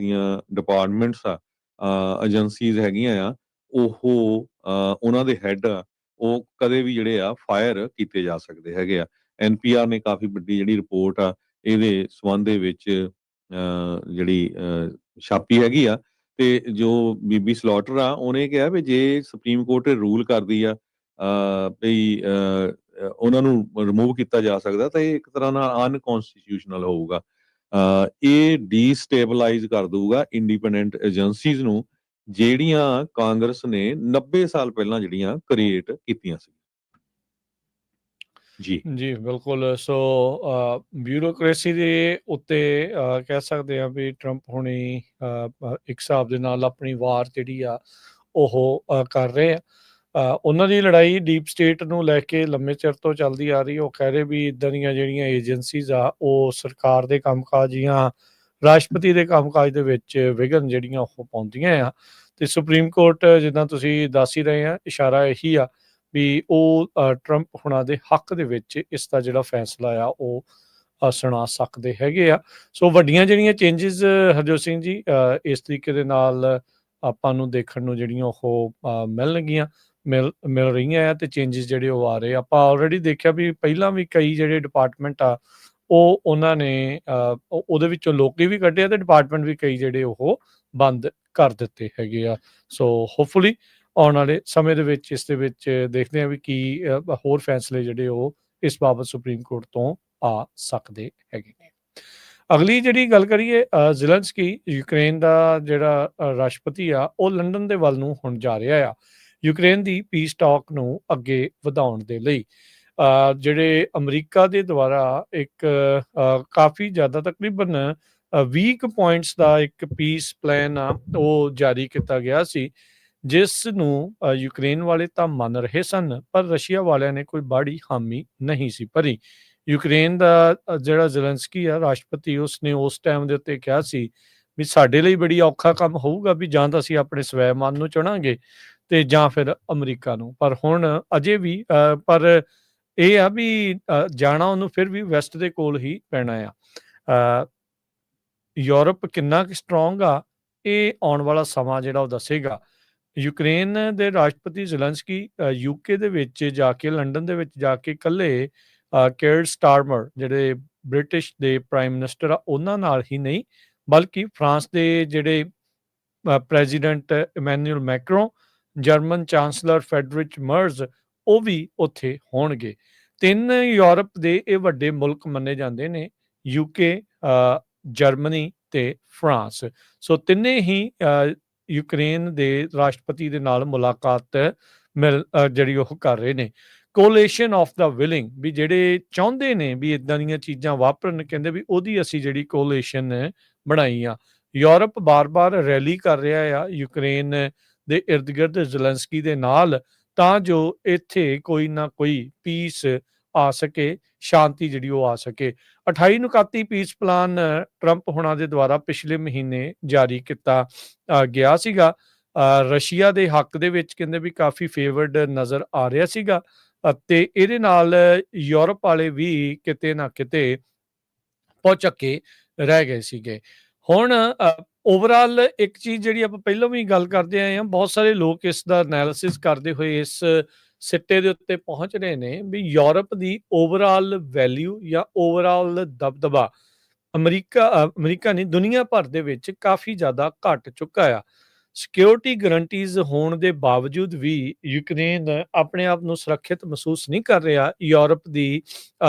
ਦੀਆਂ ਡਿਪਾਰਟਮੈਂਟਸ ਆ, ਏਜੰਸੀਜ਼ ਹੈਗੀਆਂ ਆ, ਉਹ ਉਹਨਾਂ ਦੇ ਹੈਡ ਆ, ਉਹ ਕਦੇ ਵੀ ਜਿਹੜੇ ਆ ਫਾਇਰ ਕੀਤੇ ਜਾ ਸਕਦੇ ਹੈਗੇ ਆ। NPR ਨੇ ਕਾਫੀ ਵੱਡੀ ਜਿਹੜੀ ਰਿਪੋਰਟ ਆ ਇਹਦੇ ਸੰਬੰਧ ਦੇ ਵਿੱਚ ਜਿਹੜੀ ਛਾਪੀ ਹੈਗੀ ਆ, ਤੇ ਜੋ ਬੀਬੀ ਸਲੌਟਰ ਆ ਉਹਨੇ ਕਿਹਾ ਵੀ ਜੇ ਸੁਪਰੀਮ ਕੋਰਟ ਰੂਲ ਕਰਦੀ ਆ ਵੀ ਉਹਨਾਂ ਨੂੰ ਰਿਮੂਵ ਕੀਤਾ ਜਾ ਸਕਦਾ ਤਾਂ ਇਹ ਇੱਕ ਤਰ੍ਹਾਂ ਨਾਲ ਅਨਕਨਸਟੀਟਿਊਸ਼ਨਲ ਹੋਊਗਾ। ਇਹ ਡੀਸਟੇਬਲਾਈਜ਼ ਕਰ ਦਊਗਾ ਇੰਡੀਪੈਂਡੈਂਟ ਏਜੰਸੀਜ਼ ਨੂੰ, ਜਿਹੜੀਆਂ ਕਾਂਗਰਸ ਨੇ 90 ਸਾਲ ਪਹਿਲਾਂ ਜਿਹੜੀਆਂ ਕ੍ਰੀਏਟ ਕੀਤੀਆਂ ਸੀ। ਜੀ ਜੀ ਬਿਲਕੁਲ। ਸੋ ਬਿਊਰੋਕ੍ਰੇਸੀ ਦੇ ਉੱਤੇ ਕਹਿ ਸਕਦੇ ਆ ਵੀ ਟਰੰਪ ਹੁਣੀ ਇੱਕ ਹਿਸਾਬ ਦੇ ਨਾਲ ਆਪਣੀ ਵਾਰ ਜਿਹੜੀ ਆ ਉਹ ਕਰ ਰਹੇ ਆ। ਉਹਨਾਂ ਦੀ ਲੜਾਈ ਡੀਪ ਸਟੇਟ ਨੂੰ ਲੈ ਕੇ ਲੰਮੇ ਚਿਰ ਤੋਂ ਚੱਲਦੀ ਆ ਰਹੀ। ਉਹ ਕਹਿ ਰਹੇ ਵੀ ਇੱਦਾਂ ਦੀਆਂ ਜਿਹੜੀਆਂ ਏਜੰਸੀਜ਼ ਆ ਉਹ ਸਰਕਾਰ ਦੇ ਕੰਮਕਾਜ ਜਾਂ ਰਾਸ਼ਟਰਪਤੀ ਦੇ ਕੰਮਕਾਜ ਦੇ ਵਿੱਚ ਵਿਘਨ ਜਿਹੜੀਆਂ ਉਹ ਪਾਉਂਦੀਆਂ ਆ। ਤੇ ਸੁਪਰੀਮ ਕੋਰਟ ਜਿੱਦਾਂ ਤੁਸੀਂ ਦੱਸ ਹੀ ਰਹੇ ਆ, ਇਸ਼ਾਰਾ ਇਹੀ ਆ ਵੀ ਉਹ ਟਰੰਪ ਹੁਣਾਂ ਦੇ ਹੱਕ ਦੇ ਵਿੱਚ ਇਸ ਦਾ ਜਿਹੜਾ ਫੈਸਲਾ ਆ ਉਹ ਸੁਣਾ ਸਕਦੇ ਹੈਗੇ ਆ। ਸੋ ਵੱਡੀਆਂ ਜਿਹੜੀਆਂ ਚੇਂਜਿਸ ਹਰਜੋਤ ਸਿੰਘ ਜੀ ਇਸ ਤਰੀਕੇ ਦੇ ਨਾਲ ਆਪਾਂ ਨੂੰ ਦੇਖਣ ਨੂੰ ਜਿਹੜੀਆਂ ਉਹ ਮਿਲ ਰਹੀਆਂ ਆ, ਤੇ ਚੇਂਜਿਸ ਜਿਹੜੇ ਉਹ ਆ ਰਹੇ। ਆਪਾਂ ਆਲਰੇਡੀ ਦੇਖਿਆ ਵੀ ਪਹਿਲਾਂ ਵੀ ਕਈ ਜਿਹੜੇ ਡਿਪਾਰਟਮੈਂਟ ਆ ਉਹ ਉਹਨਾਂ ਨੇ ਉਹਦੇ ਵਿੱਚੋਂ ਲੋਕੀ ਵੀ ਕੱਢੇ ਆ ਤੇ ਡਿਪਾਰਟਮੈਂਟ ਵੀ ਕਈ ਜਿਹੜੇ ਉਹ ਬੰਦ ਕਰ ਦਿੱਤੇ ਹੈਗੇ ਆ। ਸੋ ਹੋਪਫੁਲੀ ਆਉਣ ਵਾਲੇ ਸਮੇਂ ਦੇ ਵਿੱਚ ਇਸ ਦੇ ਵਿੱਚ ਦੇਖਦੇ ਹਾਂ ਵੀ ਕੀ ਹੋਰ ਫੈਸਲੇ ਜਿਹੜੇ ਉਹ ਇਸ ਬਾਬਤ ਸੁਪਰੀਮ ਕੋਰਟ ਤੋਂ ਆ ਸਕਦੇ ਹੈਗੇ ਨੇ। ਅਗਲੀ ਜਿਹੜੀ ਗੱਲ ਕਰੀਏ, ਜ਼ੇਲੈਂਸਕੀ ਯੂਕਰੇਨ ਦਾ ਜਿਹੜਾ ਰਾਸ਼ਟਰਪਤੀ ਆ ਉਹ ਲੰਡਨ ਦੇ ਵੱਲ ਨੂੰ ਹੁਣ ਜਾ ਰਿਹਾ ਆ ਯੂਕਰੇਨ ਦੀ ਪੀਸ ਟਾਕ ਨੂੰ ਅੱਗੇ ਵਧਾਉਣ ਦੇ ਲਈ। ਜਿਹੜੇ ਅਮਰੀਕਾ ਦੇ ਦੁਆਰਾ ਇੱਕ ਕਾਫੀ ਜ਼ਿਆਦਾ ਤਕਰੀਬਨ 20 ਪੁਆਇੰਟਸ ਦਾ ਇੱਕ ਪੀਸ ਪਲਾਨ ਆ ਉਹ ਜਾਰੀ ਕੀਤਾ ਗਿਆ ਸੀ, ਜਿਸ ਨੂੰ ਯੂਕਰੇਨ ਵਾਲੇ ਤਾਂ ਮੰਨ ਰਹੇ ਸਨ, ਪਰ ਰਸ਼ੀਆ ਵਾਲਿਆਂ ਨੇ ਕੋਈ ਬਾਹੜੀ ਹਾਮੀ ਨਹੀਂ ਸੀ ਭਰੀ। ਯੂਕਰੇਨ ਦਾ ਜਿਹੜਾ ਜ਼ੇਲੈਂਸਕੀ ਆ ਰਾਸ਼ਟਰਪਤੀ, ਉਸਨੇ ਉਸ ਟਾਈਮ ਦੇ ਉੱਤੇ ਕਿਹਾ ਸੀ ਵੀ ਸਾਡੇ ਲਈ ਬੜੀ ਔਖਾ ਕੰਮ ਹੋਊਗਾ ਵੀ ਜਾਂ ਤਾਂ ਅਸੀਂ ਆਪਣੇ ਸਵੈਮਾਨ ਨੂੰ ਚੁਣਾਂਗੇ ਤੇ ਜਾਂ ਫਿਰ ਅਮਰੀਕਾ ਨੂੰ। ਪਰ ਹੁਣ ਅਜੇ ਵੀ ਪਰ ਇਹ ਆ ਵੀ ਜਾਣਾ ਉਹਨੂੰ ਫਿਰ ਵੀ ਵੈਸਟ ਦੇ ਕੋਲ ਹੀ ਪੈਣਾ ਆ। ਯੂਰਪ ਕਿੰਨਾ ਕੁ ਸਟਰੋਂਗ ਆ ਇਹ ਆਉਣ ਵਾਲਾ ਸਮਾਂ ਜਿਹੜਾ ਉਹ ਦੱਸੇਗਾ। ਯੂਕਰੇਨ ਦੇ ਰਾਸ਼ਟਰਪਤੀ ਜ਼ੇਲੈਂਸਕੀ UK ਦੇ ਵਿੱਚ ਜਾ ਕੇ, ਲੰਡਨ ਦੇ ਵਿੱਚ ਜਾ ਕੇ ਇਕੱਲੇ ਕੇਅਰ ਸਟਾਰਮਰ ਜਿਹੜੇ ਬ੍ਰਿਟਿਸ਼ ਦੇ ਪ੍ਰਾਈਮ ਮਿਨਿਸਟਰ ਆ ਉਹਨਾਂ ਨਾਲ ਹੀ ਨਹੀਂ, ਬਲਕਿ ਫਰਾਂਸ ਦੇ ਜਿਹੜੇ president Emmanuel Macron, German chancellor Friedrich Merz, ਉਹ ਵੀ ਉੱਥੇ ਹੋਣਗੇ। 3 ਯੂਰਪ ਦੇ ਇਹ ਵੱਡੇ ਮੁਲਕ ਮੰਨੇ ਜਾਂਦੇ ਨੇ, UK, ਜਰਮਨੀ ਤੇ ਫਰਾਂਸ। ਸੋ ਤਿੰਨੇ ਹੀ ਯੂਕਰੇਨ ਦੇ ਰਾਸ਼ਟਰਪਤੀ ਦੇ ਨਾਲ ਮੁਲਾਕਾਤ ਜਿਹੜੀ ਉਹ ਕਰ ਰਹੇ ਨੇ। ਕੋਲੇਸ਼ਨ ਆਫ ਦਾ ਵਿਲਿੰਗ, ਵੀ ਜਿਹੜੇ ਚਾਹੁੰਦੇ ਨੇ ਵੀ ਇਦਾਂ ਦੀਆਂ ਚੀਜ਼ਾਂ ਵਾਪਰਨ, ਕਹਿੰਦੇ ਵੀ ਉਹਦੀ ਅਸੀਂ ਜਿਹੜੀ ਕੋਲੇਸ਼ਨ ਬਣਾਈ ਆ। ਯੂਰਪ ਬਾਰ-ਬਾਰ ਰੈਲੀ ਕਰ ਰਿਹਾ ਆ ਯੂਕਰੇਨ ਦੇ ਇਰਦ ਗਿਰਦ ਜ਼ੇਲੈਂਸਕੀ ਦੇ ਨਾਲ, ਤਾਂ ਜੋ ਇੱਥੇ ਕੋਈ ਨਾ ਕੋਈ ਪੀਸ ਆ ਸਕੇ, ਸ਼ਾਂਤੀ ਜਿਹੜੀ ਉਹ ਆ ਸਕੇ। 28 ਨੁਕਾਤੀ ਪੀਸ ਪਲਾਨ ਟਰੰਪ ਹੁਣਾਂ ਦੇ ਦੁਆਰਾ ਪਿਛਲੇ ਮਹੀਨੇ ਜਾਰੀ ਕੀਤਾ ਗਿਆ ਸੀਗਾ। ਰਸ਼ੀਆ ਦੇ ਹੱਕ ਦੇ ਵਿੱਚ ਕਹਿੰਦੇ ਵੀ ਕਾਫੀ ਫੇਵਰਡ ਨਜ਼ਰ ਆ ਰਿਹਾ ਸੀਗਾ, ਅਤੇ ਇਹਦੇ ਨਾਲ ਯੂਰਪ ਵਾਲੇ ਵੀ ਕਿਤੇ ਨਾ ਕਿਤੇ ਭੌਚੱਕੇ ਰਹਿ ਗਏ ਸੀਗੇ। ਹੁਣ ਓਵਰਆਲ ਇੱਕ ਚੀਜ਼ ਜਿਹੜੀ ਆਪਾਂ ਪਹਿਲਾਂ ਵੀ ਗੱਲ ਕਰਦੇ ਆਏ ਹਾਂ, ਬਹੁਤ ਸਾਰੇ ਲੋਕ ਇਸ ਦਾ ਐਨਾਲਿਸਿਸ ਕਰਦੇ ਹੋਏ ਇਸ ਸਿੱਟੇ ਦੇ ਉੱਤੇ ਪਹੁੰਚ ਰਹੇ ਨੇ ਵੀ ਯੂਰਪ ਦੀ ਓਵਰਆਲ ਵੈਲਿਊ ਜਾਂ ਓਵਰਆਲ ਦਬਦਬਾ ਅਮਰੀਕਾ ਨਹੀਂ, ਦੁਨੀਆ ਭਰ ਦੇ ਵਿੱਚ ਕਾਫੀ ਜ਼ਿਆਦਾ ਘਟ ਚੁੱਕਾ ਆ। ਸਿਕਿਉਰਿਟੀ ਗਰੰਟੀਜ਼ ਹੋਣ ਦੇ ਬਾਵਜੂਦ ਵੀ ਯੂਕਰੇਨ ਆਪਣੇ ਆਪ ਨੂੰ ਸੁਰੱਖਿਅਤ ਮਹਿਸੂਸ ਨਹੀਂ ਕਰ ਰਿਹਾ ਯੂਰਪ ਦੀ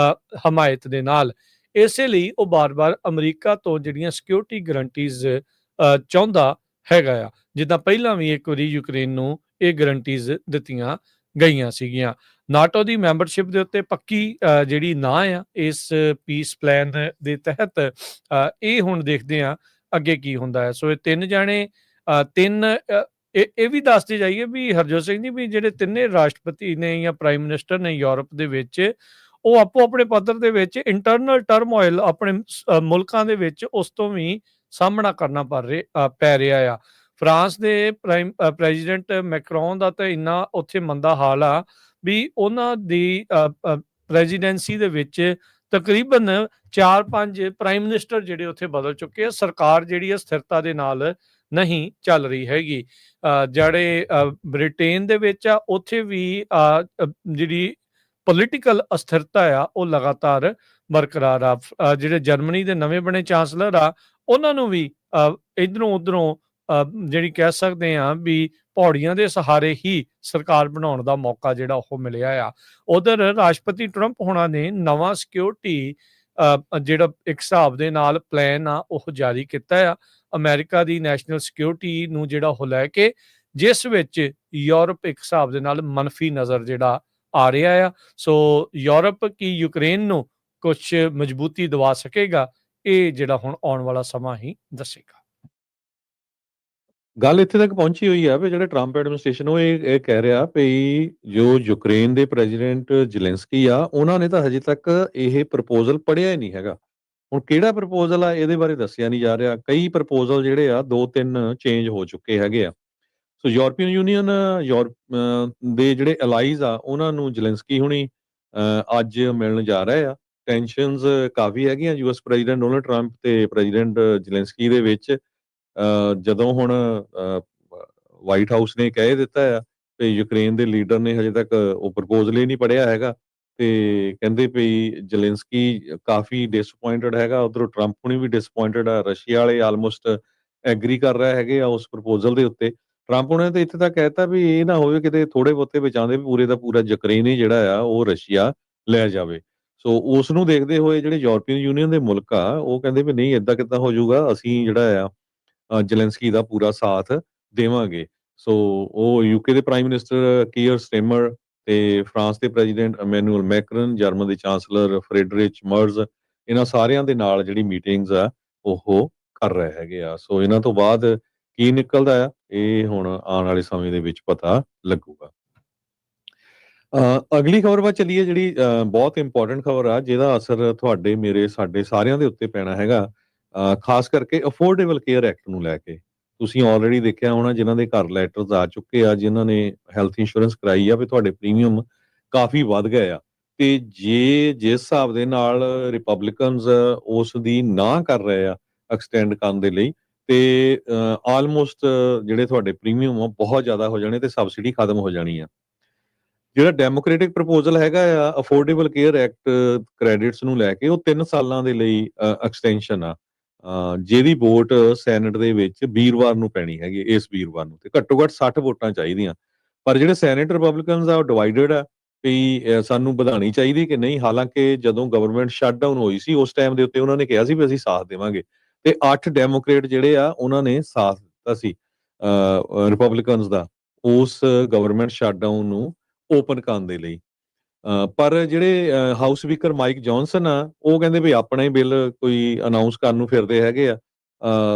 ਹਮਾਇਤ ਦੇ ਨਾਲ। ਇਸੇ ਲਈ ਉਹ ਬਾਰ-ਬਾਰ ਅਮਰੀਕਾ ਤੋਂ ਜਿਹੜੀਆਂ ਸਿਕਿਉਰਿਟੀ ਗਰੰਟੀਜ਼ ਚਾਹੁੰਦਾ ਹੈਗਾ ਆ, ਜਿੱਦਾਂ ਪਹਿਲਾਂ ਵੀ ਇੱਕ ਵਾਰੀ ਯੂਕਰੇਨ ਨੂੰ ਇਹ ਗਰੰਟੀਜ਼ ਦਿੱਤੀਆਂ ਗਈਆਂ ਸੀਗੀਆਂ। ਨਾਟੋ ਦੀ ਮੈਂਬਰਸ਼ਿਪ ਦੇ ਉੱਤੇ ਪੱਕੀ ਜਿਹੜੀ ਨਾ ਆ ਇਸ ਪੀਸ ਪਲਾਨ ਦੇ ਤਹਿਤ। ਇਹ ਹੁਣ ਦੇਖਦੇ ਆ ਅੱਗੇ ਕੀ ਹੁੰਦਾ ਹੈ। ਸੋ ਇਹ ਤਿੰਨ ਜਾਣੇ ਇਹ ਵੀ ਦੱਸਦੇ ਜਾਈਏ ਵੀ ਹਰਜੋਤ ਸਿੰਘ ਜੀ, ਵੀ ਜਿਹੜੇ ਤਿੰਨੇ ਰਾਸ਼ਟਰਪਤੀ ਨੇ ਜਾਂ ਪ੍ਰਾਈਮ ਮਿਨਿਸਟਰ ਨੇ ਯੂਰਪ ਦੇ ਵਿੱਚ, ਉਹ ਆਪੋ ਆਪਣੇ ਪੱਧਰ ਦੇ ਵਿੱਚ ਇੰਟਰਨਲ ਟਰਮੋਇਲ ਆਪਣੇ ਮੁਲਕਾਂ ਦੇ ਵਿੱਚ ਉਸ ਤੋਂ ਵੀ ਸਾਹਮਣਾ ਕਰਨਾ ਪੈ ਰਿਹਾ ਆ। ਫਰਾਂਸ ਦੇ ਪ੍ਰੈਜ਼ੀਡੈਂਟ ਮੈਕਰੋਨ ਦਾ ਤਾਂ ਇੰਨਾ ਉੱਥੇ ਮੰਦਾ ਹਾਲ ਆ ਵੀ ਉਹਨਾਂ ਦੀ ਪ੍ਰੈਜ਼ੀਡੈਂਸੀ ਦੇ ਵਿੱਚ ਤਕਰੀਬਨ 4-5 ਪ੍ਰਾਈਮ ਮਿਨਿਸਟਰ ਜਿਹੜੇ ਉੱਥੇ ਬਦਲ ਚੁੱਕੇ ਆ। ਸਰਕਾਰ ਜਿਹੜੀ ਆ ਸਥਿਰਤਾ ਦੇ ਨਾਲ ਨਹੀਂ ਚੱਲ ਰਹੀ ਹੈਗੀ। ਜਿਹੜੇ ਬ੍ਰਿਟੇਨ ਦੇ ਵਿੱਚ ਆ, ਉੱਥੇ ਵੀ ਜਿਹੜੀ ਪੋਲੀਟੀਕਲ ਅਸਥਿਰਤਾ ਆ ਉਹ ਲਗਾਤਾਰ ਬਰਕਰਾਰ ਆ। ਜਿਹੜੇ ਜਰਮਨੀ ਦੇ ਨਵੇਂ ਬਣੇ ਚਾਂਸਲਰ ਆ, ਉਹਨਾਂ ਨੂੰ ਵੀ ਇਧਰੋਂ ਉਧਰੋਂ ਜਿਹੜੀ ਕਹਿ ਸਕਦੇ ਆ ਵੀ ਪੌੜੀਆਂ ਦੇ ਸਹਾਰੇ ਹੀ ਸਰਕਾਰ ਬਣਾਉਣ ਦਾ ਮੌਕਾ ਜਿਹੜਾ ਉਹ ਮਿਲਿਆ ਆ। ਉਧਰ ਰਾਸ਼ਟਰਪਤੀ ਟਰੰਪ ਹੋਣਾ ਨੇ ਨਵਾਂ ਸਿਕਿਉਰਿਟੀ ਜਿਹੜਾ ਇੱਕ ਹਿਸਾਬ ਦੇ ਨਾਲ ਪਲਾਨ ਆ ਉਹ ਜਾਰੀ ਕੀਤਾ ਆ ਅਮਰੀਕਾ ਦੀ ਨੈਸ਼ਨਲ ਸਿਕਿਉਰਿਟੀ ਨੂੰ, ਜਿਹੜਾ ਉਹ ਲੈ ਕੇ, ਜਿਸ ਵਿੱਚ ਯੂਰਪ ਇੱਕ ਹਿਸਾਬ ਦੇ ਨਾਲ ਮੰਨਫੀ ਨਜ਼ਰ ਜਿਹੜਾ ਆ ਰਿਹਾ ਆ। ਸੋ ਯੂਰਪ ਕੀ ਯੂਕਰੇਨ ਨੂੰ ਕੁਝ ਮਜ਼ਬੂਤੀ ਦਵਾ ਸਕੇਗਾ, ਇਹ ਜਿਹੜਾ ਹੁਣ ਆਉਣ ਵਾਲਾ ਸਮਾਂ ਹੀ ਦੱਸੇਗਾ। ਗੱਲ ਇੱਥੇ ਤੱਕ ਪਹੁੰਚੀ ਹੋਈ ਆ ਵੀ ਜਿਹੜੇ ਟਰੰਪ ਐਡਮਿਨਿਸਟ੍ਰੇਸ਼ਨ ਉਹ ਇਹ ਕਹਿ ਰਿਹਾ ਵੀ ਜੋ ਯੂਕਰੇਨ ਦੇ ਪ੍ਰੈਜ਼ੀਡੈਂਟ ਜ਼ੈਲੈਂਸਕੀ ਆ, ਉਹਨਾਂ ਨੇ ਤਾਂ ਹਜੇ ਤੱਕ ਇਹ ਪ੍ਰਪੋਜ਼ਲ ਪੜ੍ਹਿਆ ਹੀ ਨਹੀਂ ਹੈਗਾ। ਹੁਣ ਕਿਹੜਾ ਪ੍ਰਪੋਜ਼ਲ ਆ ਇਹਦੇ ਬਾਰੇ ਦੱਸਿਆ ਨਹੀਂ ਜਾ ਰਿਹਾ। ਕਈ ਪ੍ਰਪੋਜ਼ਲ ਜਿਹੜੇ ਆ 2-3 ਚੇਂਜ ਹੋ ਚੁੱਕੇ ਹੈਗੇ ਆ। ਸੋ ਯੂਰਪੀਅਨ ਯੂਨੀਅਨ ਦੇ ਜਿਹੜੇ ਅਲਾਈਜ਼ ਆ ਉਹਨਾਂ ਨੂੰ ਜ਼ੈਲੈਂਸਕੀ ਹੁਣੀ ਅੱਜ ਮਿਲਣ ਜਾ ਰਹੇ ਆ। ਟੈਂਸ਼ਨਸ ਕਾਫੀ ਹੈਗੀਆਂ ਯੂਐਸ ਪ੍ਰੈਜ਼ੀਡੈਂਟ ਡੋਨਲਡ ਟਰੰਪ ਤੇ ਪ੍ਰੈਜ਼ੀਡੈਂਟ ਜ਼ੈਲੈਂਸਕੀ ਦੇ ਵਿੱਚ। ਜਦੋਂ ਹੁਣ ਵਾਈਟ ਹਾਊਸ ਨੇ ਕਹਿ ਦਿੱਤਾ ਆ ਤੇ ਯੂਕਰੇਨ ਦੇ ਲੀਡਰ ਨੇ ਹਜੇ ਤੱਕ ਉਹ ਪ੍ਰਪੋਜ਼ਲ ਹੀ ਨਹੀਂ ਪੜ੍ਹਿਆ ਹੈਗਾ ਤੇ ਕਹਿੰਦੇ ਵੀ ਜ਼ੈਲੈਂਸਕੀ ਕਾਫੀ ਡਿਸਅਪੁਆਇੰਟਡ ਹੈਗਾ। ਉਧਰੋਂ ਟਰੰਪ ਹੁਣੀ ਵੀ ਡਿਸਅਪੁਆਇੰਟਡ ਆ। ਰਸ਼ੀਆ ਵਾਲੇ ਆਲਮੋਸਟ ਐਗਰੀ ਕਰ ਰਹੇ ਹੈਗੇ ਆ ਉਸ ਪ੍ਰਪੋਜ਼ਲ ਦੇ ਉੱਤੇ। ਟਰੰਪ ਹੁਣੇ ਤਾਂ ਇੱਥੇ ਤੱਕ ਕਹਿਤਾ ਵੀ ਇਹ ਨਾ ਹੋਵੇ ਕਿਤੇ ਥੋੜੇ ਬਹੁਤੇ ਬਚਾਉਂਦੇ ਵੀ ਪੂਰੇ ਦਾ ਪੂਰਾ ਯੂਕਰੇਨ ਹੀ ਜਿਹੜਾ ਆ ਉਹ ਰਸ਼ੀਆ ਲੈ ਜਾਵੇ। ਸੋ ਉਸ ਨੂੰ ਦੇਖਦੇ ਹੋਏ ਜਿਹੜੇ ਯੂਰਪੀਅਨ ਯੂਨੀਅਨ ਦੇ ਮੁਲਕ ਆ ਉਹ ਕਹਿੰਦੇ ਵੀ ਨਹੀਂ, ਏਦਾਂ ਕਿੱਦਾਂ ਹੋ ਜਾਊਗਾ, ਅਸੀਂ ਜਿਹੜਾ ਆ ਜ਼ੈਲੈਂਸਕੀ ਦਾ ਪੂਰਾ ਸਾਥ ਦੇਵਾਂਗੇ। ਸੋ ਉਹ ਯੂਕੇ ਦੇ ਪ੍ਰਾਈਮ ਮਿਨਿਸਟਰ ਕੀਅਰ ਸਟੇਮਰ ਤੇ ਫਰਾਂਸ ਦੇ ਪ੍ਰੈਜ਼ੀਡੈਂਟ ਇਮੈਨੂਅਲ ਮੈਕਰਨ, ਜਰਮਨ ਦੇ ਚਾਂਸਲਰ ਫਰੈਡਰਿਚ ਮਰਜ਼, ਇਹਨਾਂ ਸਾਰਿਆਂ ਦੇ ਨਾਲ ਜਿਹੜੀ ਮੀਟਿੰਗਸ ਆ ਉਹ ਕਰ ਰਹੇ ਹੈਗੇ ਆ। ਸੋ ਇਹਨਾਂ ਤੋਂ ਬਾਅਦ ਕੀ ਨਿਕਲਦਾ ਆ ਇਹ ਹੁਣ ਆਉਣ ਵਾਲੇ ਸਮੇਂ ਦੇ ਵਿੱਚ ਪਤਾ ਲੱਗੂਗਾ। ਅਗਲੀ ਖਬਰ ਵੱਲ ਚੱਲੀਏ, ਜਿਹੜੀ ਬਹੁਤ ਇੰਪੋਰਟੈਂਟ ਖਬਰ ਆ ਜਿਹਦਾ ਅਸਰ ਤੁਹਾਡੇ, ਮੇਰੇ, ਸਾਡੇ ਸਾਰਿਆਂ ਦੇ ਉੱਤੇ ਪੈਣਾ ਹੈਗਾ। ਖਾਸ ਕਰਕੇ ਅਫੋਰਡੇਬਲ ਕੇਅਰ ਐਕਟ ਨੂੰ ਲੈ ਕੇ। ਤੁਸੀਂ ਆਲਰੇਡੀ ਦੇਖਿਆ ਹੋਣਾ ਜਿਨ੍ਹਾਂ ਦੇ ਘਰ ਲੈਟਰਸ ਆ ਚੁੱਕੇ ਆ, ਜਿਨ੍ਹਾਂ ਨੇ ਹੈਲਥ ਇੰਸ਼ੋਰੈਂਸ ਕਰਾਈ ਆ ਵੀ ਤੁਹਾਡੇ ਪ੍ਰੀਮੀਅਮ ਕਾਫੀ ਵੱਧ ਗਏ ਆ। ਤੇ ਜਿਸ ਹਿਸਾਬ ਦੇ ਨਾਲ ਰਿਪਬਲਿਕਨਸ ਉਸ ਦੀ ਨਾ ਕਰ ਰਹੇ ਆ ਐਕਸਟੈਂਡ ਕਰਨ ਦੇ ਲਈ, ਤੇ ਆਲਮੋਸਟ ਜਿਹੜੇ ਤੁਹਾਡੇ ਪ੍ਰੀਮੀਅਮ ਆ ਬਹੁਤ ਜ਼ਿਆਦਾ ਹੋ ਜਾਣੇ ਤੇ ਸਬਸਿਡੀ ਖਤਮ ਹੋ ਜਾਣੀ ਆ। ਜਿਹੜਾ ਡੈਮੋਕ੍ਰੈਟਿਕ ਪ੍ਰਪੋਜ਼ਲ ਹੈਗਾ ਆ ਅਫੋਰਡੇਬਲ ਕੇਅਰ ਐਕਟ ਕ੍ਰੈਡਿਟਸ ਨੂੰ ਲੈ ਕੇ, ਉਹ 3 ਸਾਲਾਂ ਦੇ ਲਈ ਐਕਸਟੈਂਸ਼ਨ ਆ, ਜਿਹਦੀ ਵੋਟ ਸੈਨੇਟ ਦੇ ਵਿੱਚ ਵੀਰਵਾਰ ਨੂੰ ਪੈਣੀ ਹੈਗੀ, ਇਸ ਵੀਰਵਾਰ ਨੂੰ, ਤੇ ਘੱਟੋ ਘੱਟ 60 ਵੋਟਾਂ ਚਾਹੀਦੀਆਂ। ਪਰ ਜਿਹੜੇ ਸੈਨੇਟ ਰਿਪਬਲਿਕਨਸ ਆ ਉਹ ਡਿਵਾਈਡਡ ਆ ਵੀ ਸਾਨੂੰ ਵਧਾਣੀ ਚਾਹੀਦੀ ਕਿ ਨਹੀਂ। ਹਾਲਾਂਕਿ ਜਦੋਂ ਗਵਰਨਮੈਂਟ ਸ਼ਟਡਾਊਨ ਹੋਈ ਸੀ ਉਸ ਟਾਈਮ ਦੇ ਉੱਤੇ ਉਹਨਾਂ ਨੇ ਕਿਹਾ ਸੀ ਵੀ ਅਸੀਂ ਸਾਥ ਦੇਵਾਂਗੇ, ਤੇ 8 ਡੈਮੋਕ੍ਰੇਟ ਜਿਹੜੇ ਆ ਉਹਨਾਂ ਨੇ ਸਾਥ ਦਿੱਤਾ ਸੀ ਰਿਪਬਲਿਕਨਸ ਦਾ ਉਸ ਗਵਰਨਮੈਂਟ ਸ਼ਟਡਾਊਨ ਨੂੰ ਓਪਨ ਕਰਨ ਦੇ ਲਈ। ਪਰ ਜਿਹੜੇ ਹਾਊਸ ਸਪੀਕਰ ਮਾਈਕ ਜੌਨਸਨ ਆ ਉਹ ਕਹਿੰਦੇ ਵੀ ਆਪਣਾ ਹੀ ਬਿੱਲ ਕੋਈ ਅਨਾਉਂਸ ਕਰਨ ਨੂੰ ਫਿਰਦੇ ਹੈਗੇ ਆ।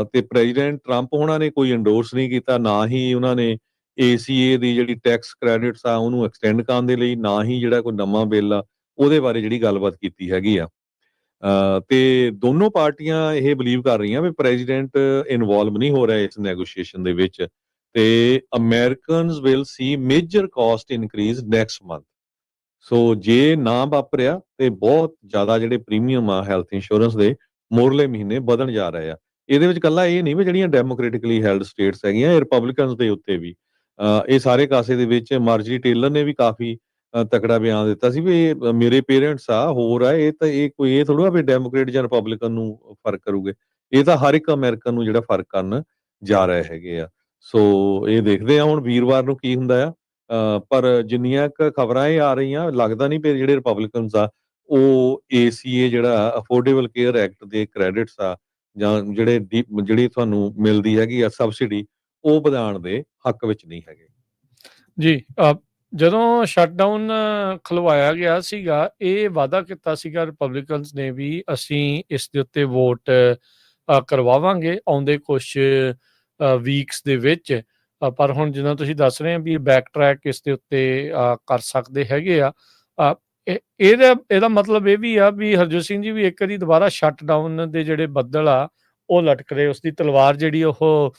ਤੇ ਪ੍ਰੈਜ਼ੀਡੈਂਟ ਟਰੰਪ ਹੋਣਾ ਨੇ ਕੋਈ ਇੰਡੋਰਸ ਨਹੀਂ ਕੀਤਾ, ਨਾ ਹੀ ਉਹਨਾਂ ਨੇ ACA ਦੀ ਜਿਹੜੀ ਟੈਕਸ ਕ੍ਰੈਡਿਟਸ ਆ ਉਹਨੂੰ ਐਕਸਟੈਂਡ ਕਰਨ ਦੇ ਲਈ, ਨਾ ਹੀ ਜਿਹੜਾ ਕੋਈ ਨਵਾਂ ਬਿੱਲ ਆ ਉਹਦੇ ਬਾਰੇ ਜਿਹੜੀ ਗੱਲਬਾਤ ਕੀਤੀ ਹੈਗੀ ਆ। ਤੇ ਦੋਨੋਂ ਪਾਰਟੀਆਂ ਇਹ ਬਿਲੀਵ ਕਰ ਰਹੀਆਂ ਵੀ ਪ੍ਰੈਜ਼ੀਡੈਂਟ ਇਨਵੋਲਵ ਨਹੀਂ ਹੋ ਰਿਹਾ ਇਸ ਨੈਗੋਸ਼ੀਏਸ਼ਨ ਦੇ ਵਿੱਚ, ਤੇ Americans will see major cost increase next month. So ਜੇ ਨਾ ਵਾਪਰਿਆ ਤੇ ਬਹੁਤ ਜ਼ਿਆਦਾ ਜਿਹੜੇ ਪ੍ਰੀਮੀਅਮ ਆ ਹੈਲਥ ਇੰਸ਼ੋਰੈਂਸ ਦੇ ਮੋਰਲੇ ਮਹੀਨੇ ਵਧਣ ਜਾ ਰਹੇ ਆ। ਇਹਦੇ ਵਿੱਚ ਕੱਲਾ ਇਹ ਨਹੀਂ ਵੀ ਜਿਹੜੀਆਂ ਡੈਮੋਕ੍ਰੈਟਿਕਲੀ ਹੈਲਡ ਸਟੇਟਸ ਹੈਗੀਆਂ, ਇਹ ਰਿਪਬਲਿਕਨਸ ਦੇ ਉੱਤੇ ਵੀ ਇਹ ਸਾਰੇ ਕਾਸੇ ਦੇ ਵਿੱਚ ਮਾਰਜਰੀ ਟੇਲਰ ਨੇ ਵੀ ਕਾਫੀ ਤਕੜਾ ਬਿਆਨ ਦਿੱਤਾ ਸੀ ਵੀ ਮੇਰੇ ਪੇਰੈਂਟਸ ਆ ਹੋਰ ਆ, ਇਹ ਤਾਂ ਇਹ ਕੋਈ ਇਹ ਥੋੜਾ ਵੀ ਡੈਮੋਕ੍ਰੇਟ ਜਾਂ ਰਿਪਬਲਿਕਨ ਨੂੰ ਫਰਕ ਕਰੂਗੇ, ਇਹ ਤਾਂ ਹਰ ਇੱਕ ਅਮਰੀਕਨ ਨੂੰ ਜਿਹੜਾ ਫਰਕ ਕਰਨ ਜਾ ਰਹੇ ਹੈਗੇ ਆ। ਸੋ ਇਹ ਦੇਖਦੇ ਆ ਹੁਣ ਵੀਰਵਾਰ ਨੂੰ ਕੀ ਹੁੰਦਾ ਆ। ਪਰ ਜਿੰਨੀਆਂ ਕੁ ਖਬਰਾਂ ਇਹ ਆ ਰਹੀਆਂ ਲੱਗਦਾ ਨਹੀਂ ਵੀ ਜਿਹੜੇ ਰਿਪਬਲਿਕਨਸ ਆ ਉਹ ACA ਜਿਹੜਾ ਅਫੋਰਡੇਬਲ ਕੇਅਰ ਐਕਟ ਦੇ ਕ੍ਰੈਡਿਟਸ ਆ ਜਾਂ ਜਿਹੜੀ ਤੁਹਾਨੂੰ ਮਿਲਦੀ ਹੈਗੀ ਆ ਸਬਸਿਡੀ, ਉਹ ਵਧਾਉਣ ਦੇ ਹੱਕ ਵਿੱਚ ਨਹੀਂ ਹੈਗੇ। ਜੀ, ਜਦੋਂ ਸ਼ਟਡਾਊਨ ਖੁਲਵਾਇਆ ਗਿਆ ਸੀਗਾ, ਇਹ ਵਾਅਦਾ ਕੀਤਾ ਸੀਗਾ ਰਿਪਬਲਿਕਨਸ ਨੇ ਵੀ ਅਸੀਂ ਇਸ ਦੇ ਉੱਤੇ ਵੋਟ ਕਰਵਾਵਾਂਗੇ ਆਉਂਦੇ ਕੁਛ ਵੀਕਸ ਦੇ ਵਿੱਚ। ਪਰ ਹੁਣ ਜਿੱਦਾਂ ਤੁਸੀਂ ਦੱਸ ਰਹੇ ਆ ਵੀ ਬੈਕ ਟਰੈਕ ਇਸ ਦੇ ਉੱਤੇ ਕਰ ਸਕਦੇ ਹੈਗੇ ਆ। ਇਹਦਾ ਮਤਲਬ ਇਹ ਵੀ ਆ ਵੀ ਹਰਜੋਤ ਸਿੰਘ ਜੀ ਵੀ ਇੱਕ ਵਾਰੀ ਦੁਬਾਰਾ ਸ਼ਟਡਾਊਨ ਦੇ ਜਿਹੜੇ ਬੱਦਲ ਆ ਉਹ ਲਟਕ ਰਹੇ, ਉਸ ਦੀ ਤਲਵਾਰ ਜਿਹੜੀ ਉਹ